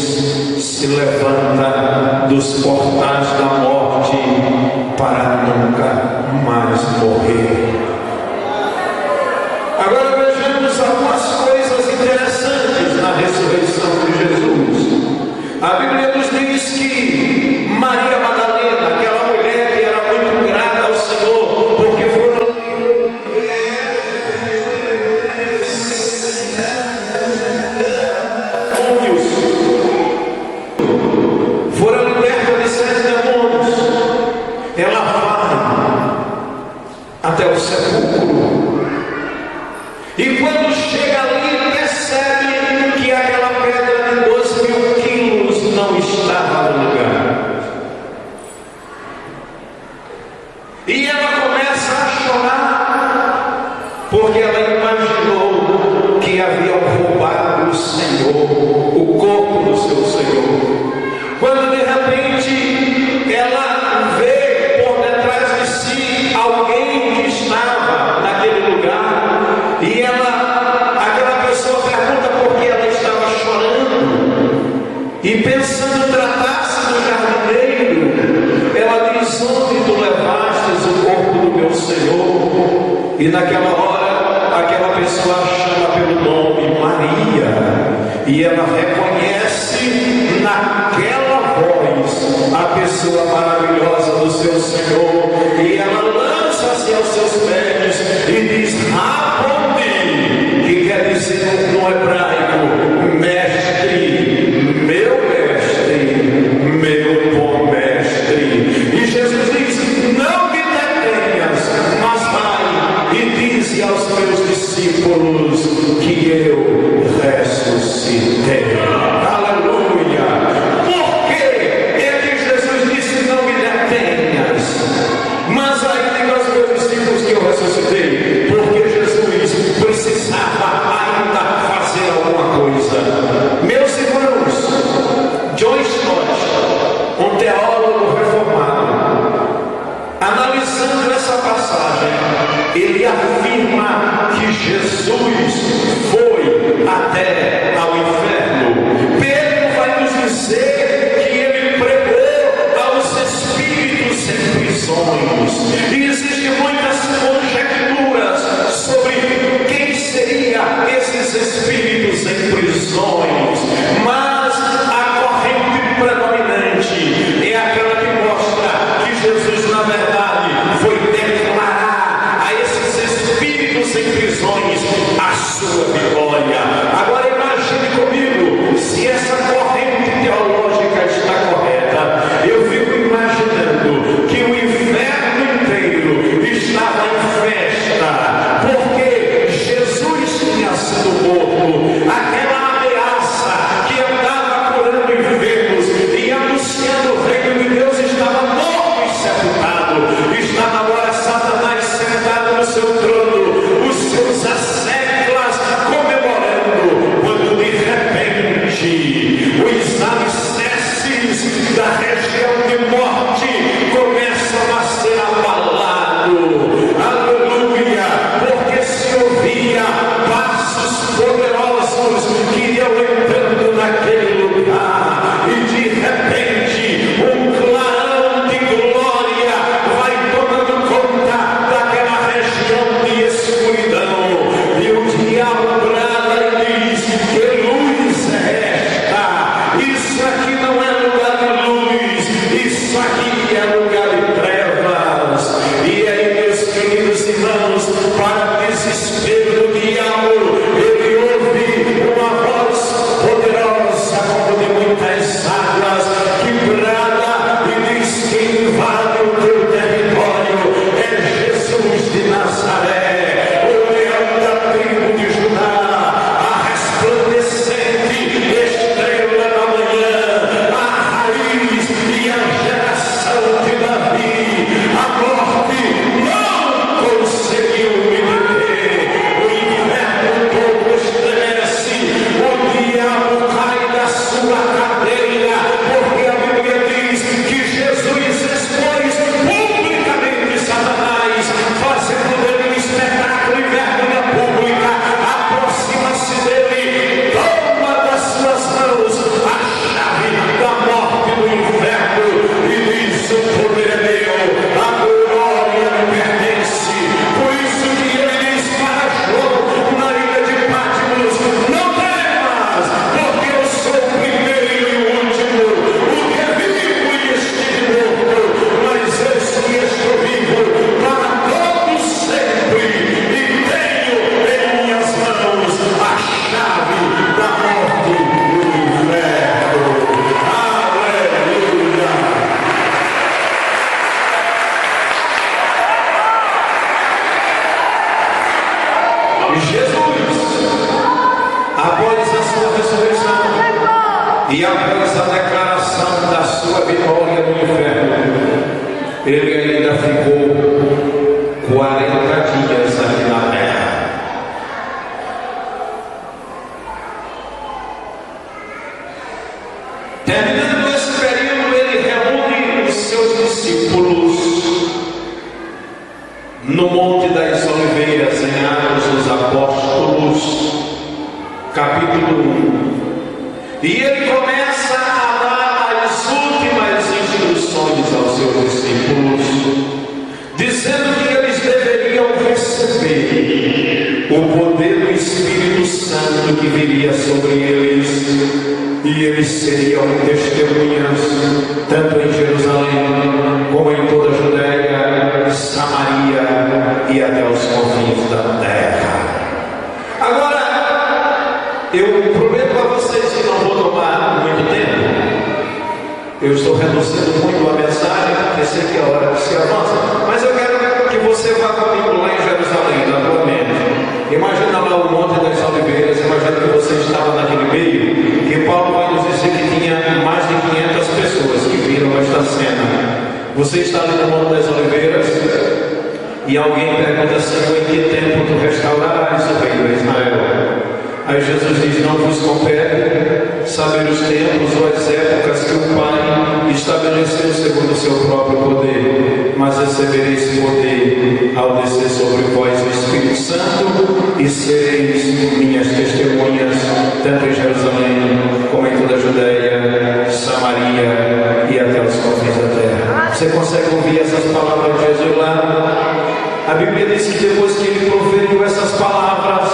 se levanta dos portais da morte para nunca mais morrer. Agora vejamos algumas coisas interessantes na ressurreição de Jesus. A Bíblia nos diz que Maria Madalena, aquela mulher que era muito grata ao Senhor, porque foram libertas de 7 demônios, ela vai até o sepulcro. E quando chega ali, percebe que aquela pedra de 2.000 quilos não estava no lugar. E ela começa a chorar, porque ela imaginou que haviam roubado o Senhor, o corpo do seu Senhor. Quando de repente ela vê por detrás de si alguém que está E naquela hora, aquela pessoa chama pelo nome Maria, e ela reconhece naquela voz a pessoa maravilhosa do seu Senhor, e ela lança-se aos seus pés e diz: Rabboni, que quer dizer no hebraico, mestre, meu bom mestre. E Jesus diz: não me detenhas, mas vai e dize aos meus discípulos que eu ressuscitei. Aleluia! Por que é que Jesus disse: não me detenhas, mas aí diga aos meus discípulos que eu ressuscitei? Porque Jesus precisava ainda fazer alguma coisa. Meus irmãos, John Stott, um teólogo reformado, analisando essa passagem, ele afirma que Jesus foi até ao inferno. Pedro vai nos dizer que ele pregou aos espíritos em prisões. E existem muitas conjecturas sobre quem seriam esses espíritos em prisões, mas a corrente predominante é aquela que mostra que Jesus, na verdade, foi declarar a esses espíritos em prisões a sua vitória. Agora imagine comigo, se essa corrente teológica está correta, eu fico imaginando que o inferno inteiro estava em festa, porque Jesus tinha sido morto. Aquela ameaça que andava curando enfermos e anunciando o reino de Deus estava morto e sepultado. Estava agora Satanás sentado no seu trono, os seus asseclas comemorando, quando de repente os alicerces da região de morte começam a ser abalados. Aleluia! Porque se ouvia passos poderosos que iam entrando naquele lugar, e de repente um clarão de glória vai tomando conta daquela região de escuridão, e o diabo brada e diz: que luz é esta? Isso aqui não é lugar de luz, isso aqui é lugar de trevas. E aí, meus queridos irmãos, para desespero do diabo, ele ouve uma voz poderosa como de muitas águas que brada e diz: que invade o teu território é Jesus de Nazaré, o leão da tribo de Judá, a resplandecente estrela da manhã, a raiz e a geração de Davi. A morte não conseguiu me deter, o inferno todo estremece, o diabo cai da sua cadeira, porque a Bíblia diz que Jesus expôs publicamente Satanás, fazendo dele um espetáculo e vergonha pública. Aproxima-se dele, toma das suas mãos a chave da morte do inferno e diz: o poder é meu, a glória me pertence. Por isso que ele diz para João na ilha de Patmos: não temas, porque eu sou o primeiro e o último, o que é vivo e estive morto, mas eis que estou vivo para todo sempre, e tenho em minhas mãos a chave da morte do inferno. Aleluia! Jesus, após a sua ressurreição e após a declaração da sua vitória no inferno, ele ainda ficou 40 dias aqui na terra. Terminando esse período, ele reúne os seus discípulos no Monte das Oliveiras, em Atos dos Apóstolos, capítulo 1. E ele começa a dar as últimas instruções aos seus discípulos, dizendo que eles deveriam receber receber o poder do Espírito Santo que viria sobre eles, e eles seriam testemunhas, tanto em Jerusalém, como em toda a Judéia, Samaria e até os confins da terra. Agora, eu prometo a vocês que não vou tomar muito tempo. Eu estou reduzindo muito a mensagem, porque sei que é hora que se avança, mas eu quero que você vá comigo lá em Jerusalém, naturalmente. Imagina lá o Monte das Oliveiras, imagina que você estava naquele meio, que Paulo vai nos dizer que tinha mais de 500 pessoas que viram esta cena. Você está ali no Monte das Oliveiras, e alguém pergunta assim: em que tempo tu restaurarás o reino de Israel? Aí Jesus diz: não vos compete saber os tempos ou as épocas que o Pai estabeleceu segundo o seu próprio poder, mas recebereis poder ao descer sobre vós o Espírito Santo, e sereis minhas testemunhas, tanto em Jerusalém, como em toda a Judéia, Samaria e até os confins da terra. Você consegue ouvir essas palavras de Jesus lá? A Bíblia diz que depois que ele proferiu essas palavras,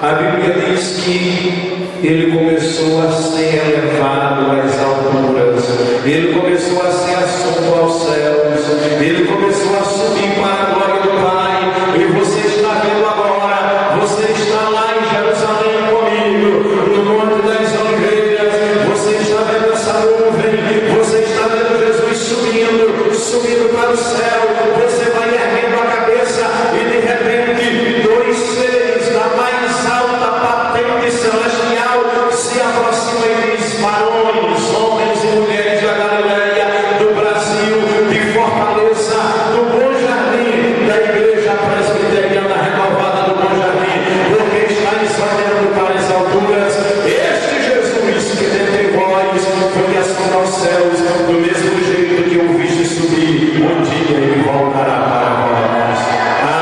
a Bíblia diz que ele começou a ser elevado às alturas, ele começou a ser assunto aos céus, ele começou a subir para a glória do Pai. E você está vendo agora, você está lá em Jerusalém comigo, no Monte das Oliveiras, você está vendo essa nuvem, você está vendo Jesus subindo para o céu. Você vai erguendo a cabeça e de repente dois seres da mais alta patente celestial se aproximam e diz: varões, homens e mulheres da Galileia, do Brasil, de Fortaleza, do Bom Jardim, da Igreja Presbiteriana Renovada do Bom Jardim, porque estáis olhando para as alturas, este Jesus que dentre vós foi assunto aos céus, do mesmo jeito que o viste subir, um dia ele voltará para vós.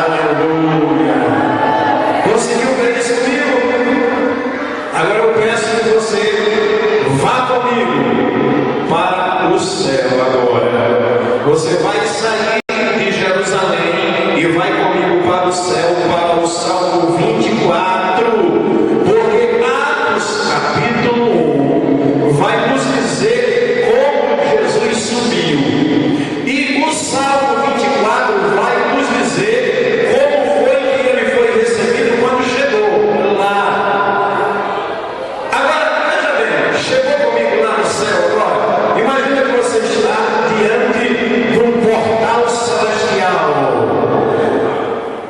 Aleluia! Conseguiu ver isso comigo? Agora eu peço que você vá comigo para o céu agora. Você vai sair de Jerusalém e vai comigo para o céu, para o Salmo 24, porque Atos capítulo 1 vai nos dizer como Jesus subiu, e o Salmo 24 vai nos dizer como foi que ele foi recebido quando chegou lá. Agora, veja bem, chegou comigo lá no céu agora. Imagina que você está diante de um portal celestial,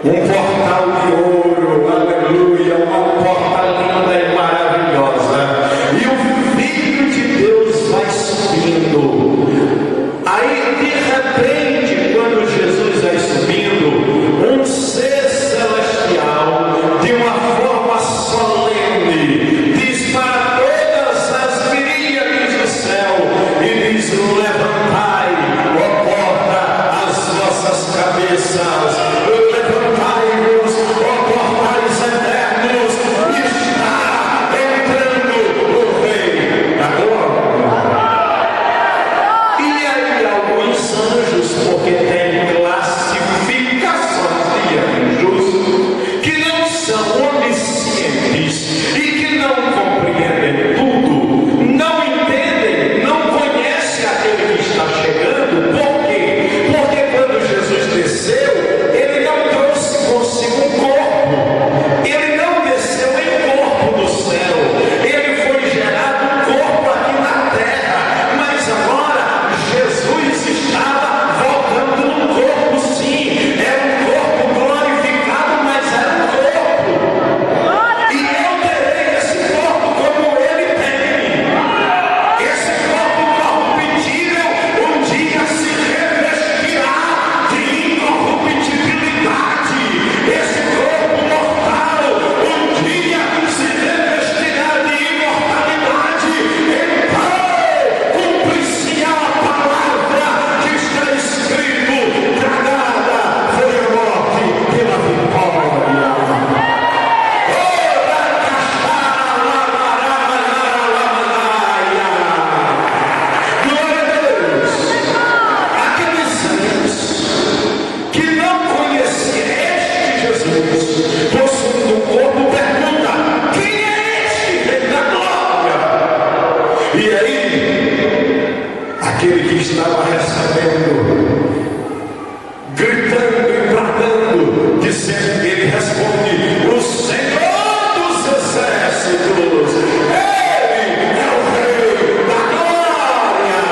um portal de ouro, aleluia, uma porta linda e maravilhosa, e o Filho de Deus vai subindo. Aí de repente, quando Jesus vai subindo, um ser celestial, de uma forma solene, diz para todas as miríades do céu, e diz: levantai, ó porta, as vossas cabeças, levantai-vos, ó portais Jesus, possuindo um corpo, pergunta: quem é este Rei da Glória? E aí, aquele que estava recebendo, gritando e bradando, dizendo, ele responde: o Senhor dos Exércitos, Ele é o Rei da Glória.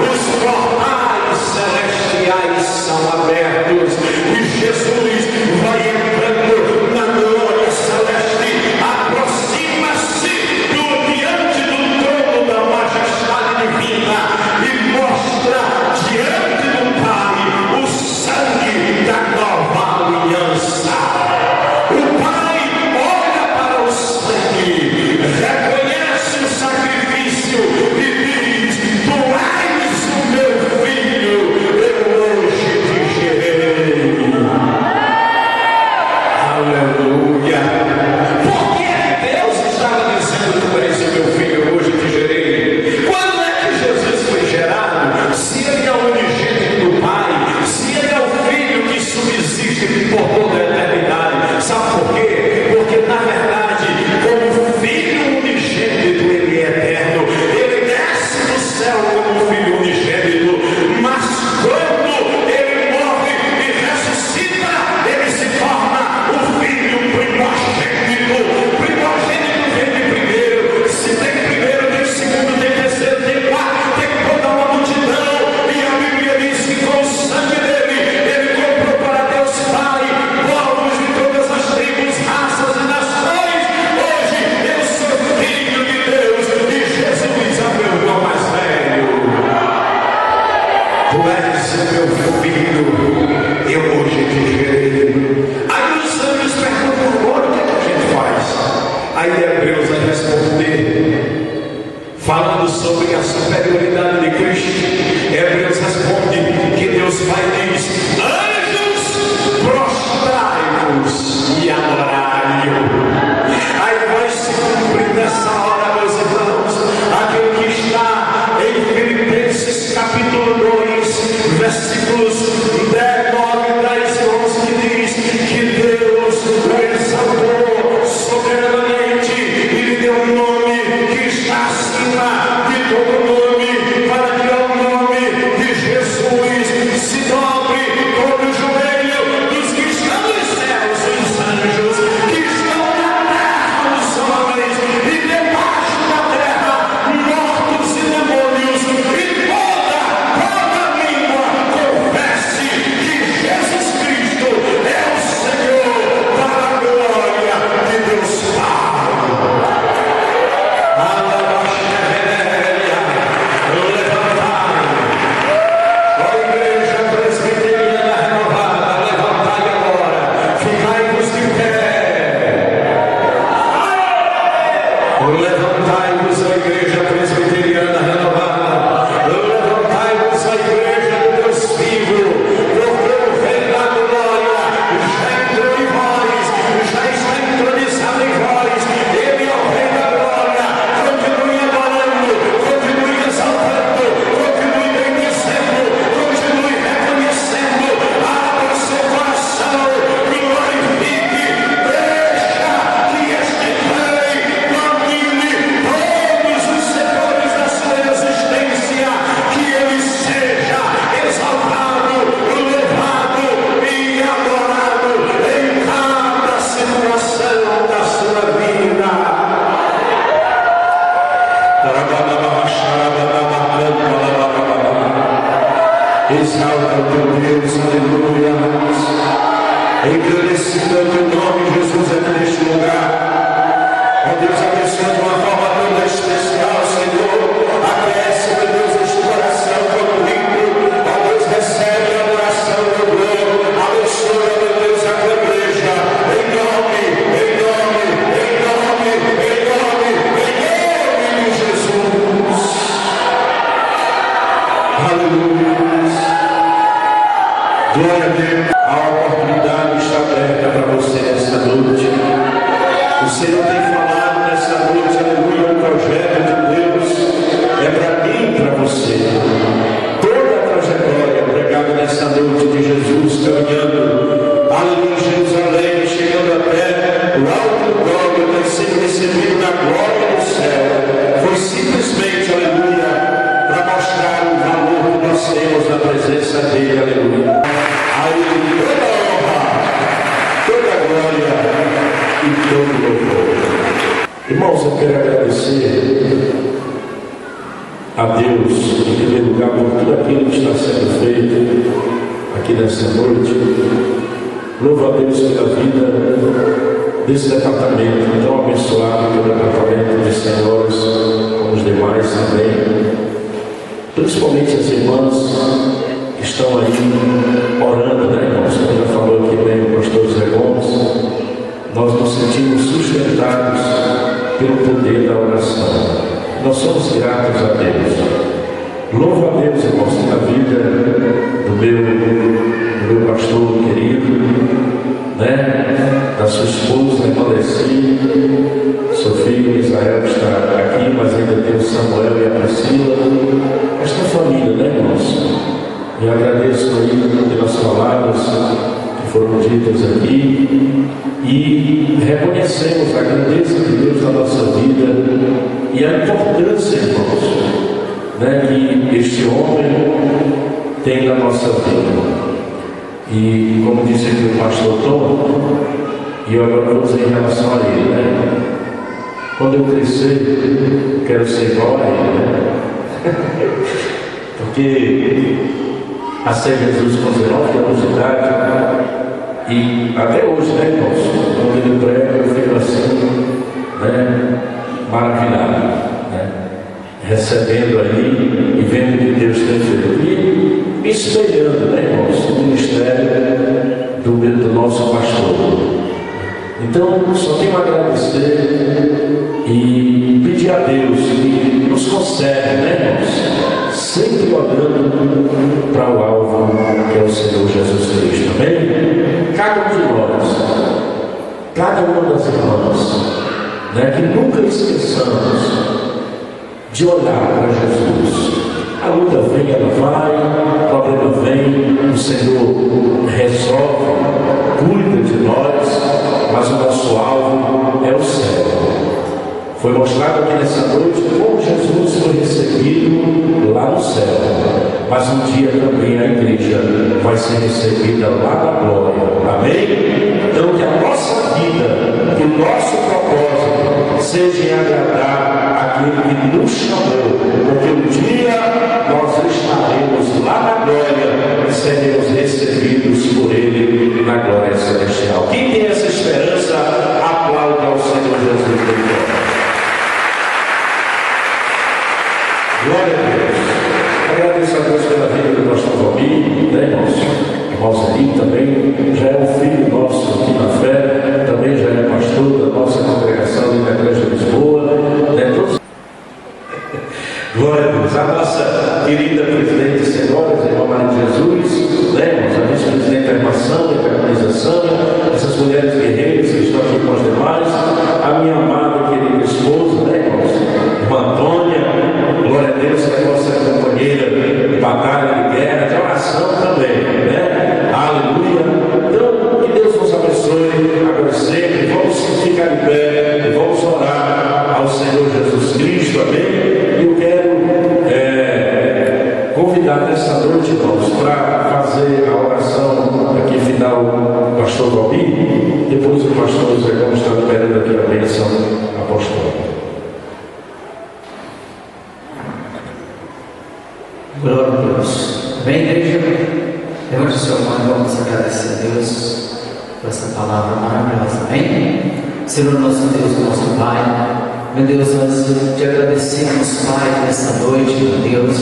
Os portais celestiais são abertos e Jesus vai entrando na glória celeste, aproxima-se diante do trono da majestade divina e mostra diante do Pai o sangue da nova aliança. O Pai olha para o sangue, reconhece o sacrifício e diz: tu és o meu filho, eu hoje te gerei. Aleluia. Por que Deus estava dizendo: tu és o meu filho, eu hoje te gerei? Quando é que Jesus foi gerado? Se ele é o unigênito do Pai, se ele é o Filho que subsiste por toda a eternidade. Sabe por quê? Porque na verdade, como Filho unigênito, ele é eterno. Ele desce do céu como Filho unigênito, mas quando ele morre e ressuscita, ele se torna o Filho primogênito. Primogênito vem de primeiro. Se tem primeiro, tem segundo, tem terceiro, tem quarto, tem toda uma multidão. E a Bíblia diz que com o sangue dele, ele comprou para Deus Pai povos de todas as tribos, raças e nações. Hoje eu sou filho de Deus e Jesus é meu irmão mais velho. Tu és o meu filho, eu hoje te gerei. Aí os anjos perguntam: agora o que a gente faz? Aí Hebreus vai responder, falando sobre a superioridade de Cristo. Hebreus responde que Deus Pai diz: anjos, prostrai-vos e adorai-o. Aí vai se cumprir nessa hora, meus irmãos, aquilo que está em Filipenses capítulo 2, versículos 10, 9, 10 e 11, que diz que Deus o exaltou soberanamente e lhe deu um nome que está acima de todo nome, para que ao nome de Jesus se dobre todo o joelho dos que estão nos céus, os anjos, que estão na terra, os homens, e debaixo da terra, mortos e demônios, e toda língua confesse que Jesus Cristo é o Senhor, para a glória de Deus Pai. Ó igreja presbiteriana renovada, levantai agora, ficai-vos de pé. Levantai-vos, a igreja presbiteriana renovada, levantai-vos, a igreja do Deus vivo, porque o Rei da Glória já entrou em vós, já está entronizado em vós. Ele é o Rei da Glória. Continue adorando, continue exaltando, continue bendizendo, continue reconhecendo. Abra o seu coração, glorifique, deixa que este Rei domine todos os setores da sua existência, que ele seja exaltado, louvado e adorado em cada situação da sua vida. Exalta o teu Deus, aleluia. Engrandecido é o teu nome, Jesus, aqui neste lugar. Ó Deus, abençoa de uma forma tão especial, Senhor. Aquece, meu Deus, este coração contrito. Ó Deus, recebe a adoração, meu Deus. Abençoa, meu Deus, a tua igreja. Em nome de Jesus. Aleluia. Glória a Deus. A oportunidade está aberta para você. glória e todo louvor. Irmãos, eu quero agradecer a Deus, em primeiro lugar, por tudo aquilo que está sendo feito aqui nessa noite. Louvo a Deus pela vida desse departamento tão abençoado, pelo departamento de senhoras, como os demais também. Principalmente as irmãs que estão aí orando, né, irmãos? Como já falou aqui bem o pastor José Gomes, nós nos sentimos sustentados pelo poder da oração. Nós somos gratos a Deus. Louvo a Deus, irmãos, pela vida do meu pastor querido, né? Da sua esposa, a irmã Alessi, seu filho Israel está aqui, mas ainda tem o Samuel e a Priscila. Esta família, né, irmãos? Eu agradeço aí pelas palavras que foram ditas aqui e reconhecemos a grandeza de Deus na nossa vida e a importância, irmãos, né, que este homem tem na nossa vida. E como disse aqui o pastor Tom, e eu agora vou dizer em relação a ele, né? Quando eu crescer, quero ser igual a ele, né? Porque aceitei Jesus com 19 anos de idade, e até hoje, né, irmãos? Quando ele prega, eu fico assim, né? Maravilhado, né? Recebendo aí e vendo o que Deus tem feito. E me espelhando, né, irmãos? No ministério do nosso pastor. Então, só tenho a agradecer e pedir a Deus que nos concede, né, irmãos? Sempre olhando para o alvo, que é o Senhor Jesus Cristo. Amém? Cada um de nós, cada uma das irmãs, né, que nunca esqueçamos de olhar para Jesus. A luta vem, ela vai, o problema vem, o Senhor resolve, cuida de nós, mas o nosso alvo é o céu. Foi mostrado aqui nessa noite como Jesus foi recebido lá no céu, mas um dia também a igreja vai ser recebida lá na glória. Amém? Então que a nossa vida, que o nosso propósito seja em agradar aquele que nos chamou, porque um dia nós estaremos lá na glória e seremos recebidos por Ele na glória celestial. Quem tem essa esperança, aplauda ao Senhor Jesus Cristo. Glória a Deus. Agradeço a Deus pela vida do pastor Valmir, né, irmãos? Irmão Zé também já é um filho nosso aqui na fé, também já é pastor da nossa congregação e da Igreja de Lisboa, né? Todos... Glória a Deus. A nossa querida presidente de senhoras, a irmã Maria de Jesus, né, irmãos? A vice-presidente da Irmação e da Organização, essas mulheres guerreiras que estão aqui com os demais, a minha amada querida esposa, né, irmãos? Irmã Antônia, glória a Deus, que é a nossa companheira de batalha, de guerra, de oração também, né? Aleluia. Então, que Deus nos abençoe agora sempre. Vamos ficar de pé e vamos orar ao Senhor Jesus Cristo, amém? E eu quero convidar nessa noite, irmãos, para fazer a oração aqui final do pastor Valmir. Depois o pastor José Gomes está liberando aqui a bênção apostólica. Glória a Deus. Bem, igreja, levante o seu mão e vamos agradecer a Deus por essa palavra maravilhosa. Amém? Senhor, nosso Deus, nosso Pai, meu Deus, nós te agradecemos, Pai, nessa noite, meu Deus,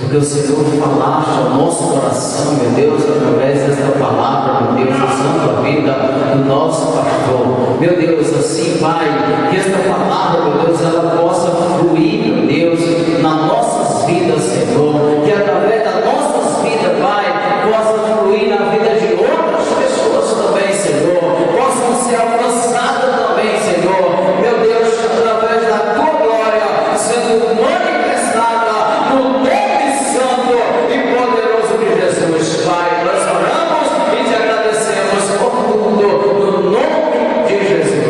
porque o Senhor falaste ao nosso coração, meu Deus, através desta palavra, meu Deus, usando a vida do nosso pastor. Meu Deus, assim, Pai, que esta palavra, meu Deus, ela possa fluir, meu Deus, nas nossas vidas, Senhor, que através das nossas vidas, Pai, possa fluir na vida de outras pessoas também, Senhor, possam ser alcançadas também, Senhor, meu Deus, através da tua glória, sendo manifestada no nome santo e poderoso de Jesus, Pai. Nós oramos e te agradecemos por tudo, no nome de Jesus.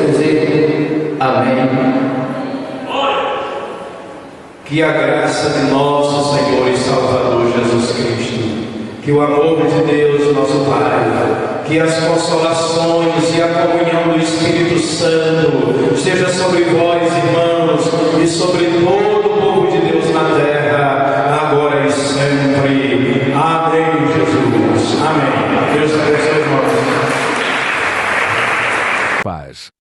Amém. Que a graça de nosso Senhor e Salvador Jesus Cristo, que o amor de Deus, nosso Pai, que as consolações e a comunhão do Espírito Santo esteja sobre vós, irmãos, e sobre todo o povo de Deus na terra, agora e sempre. Amém, Jesus. Amém. Deus abençoe, irmãos. Paz.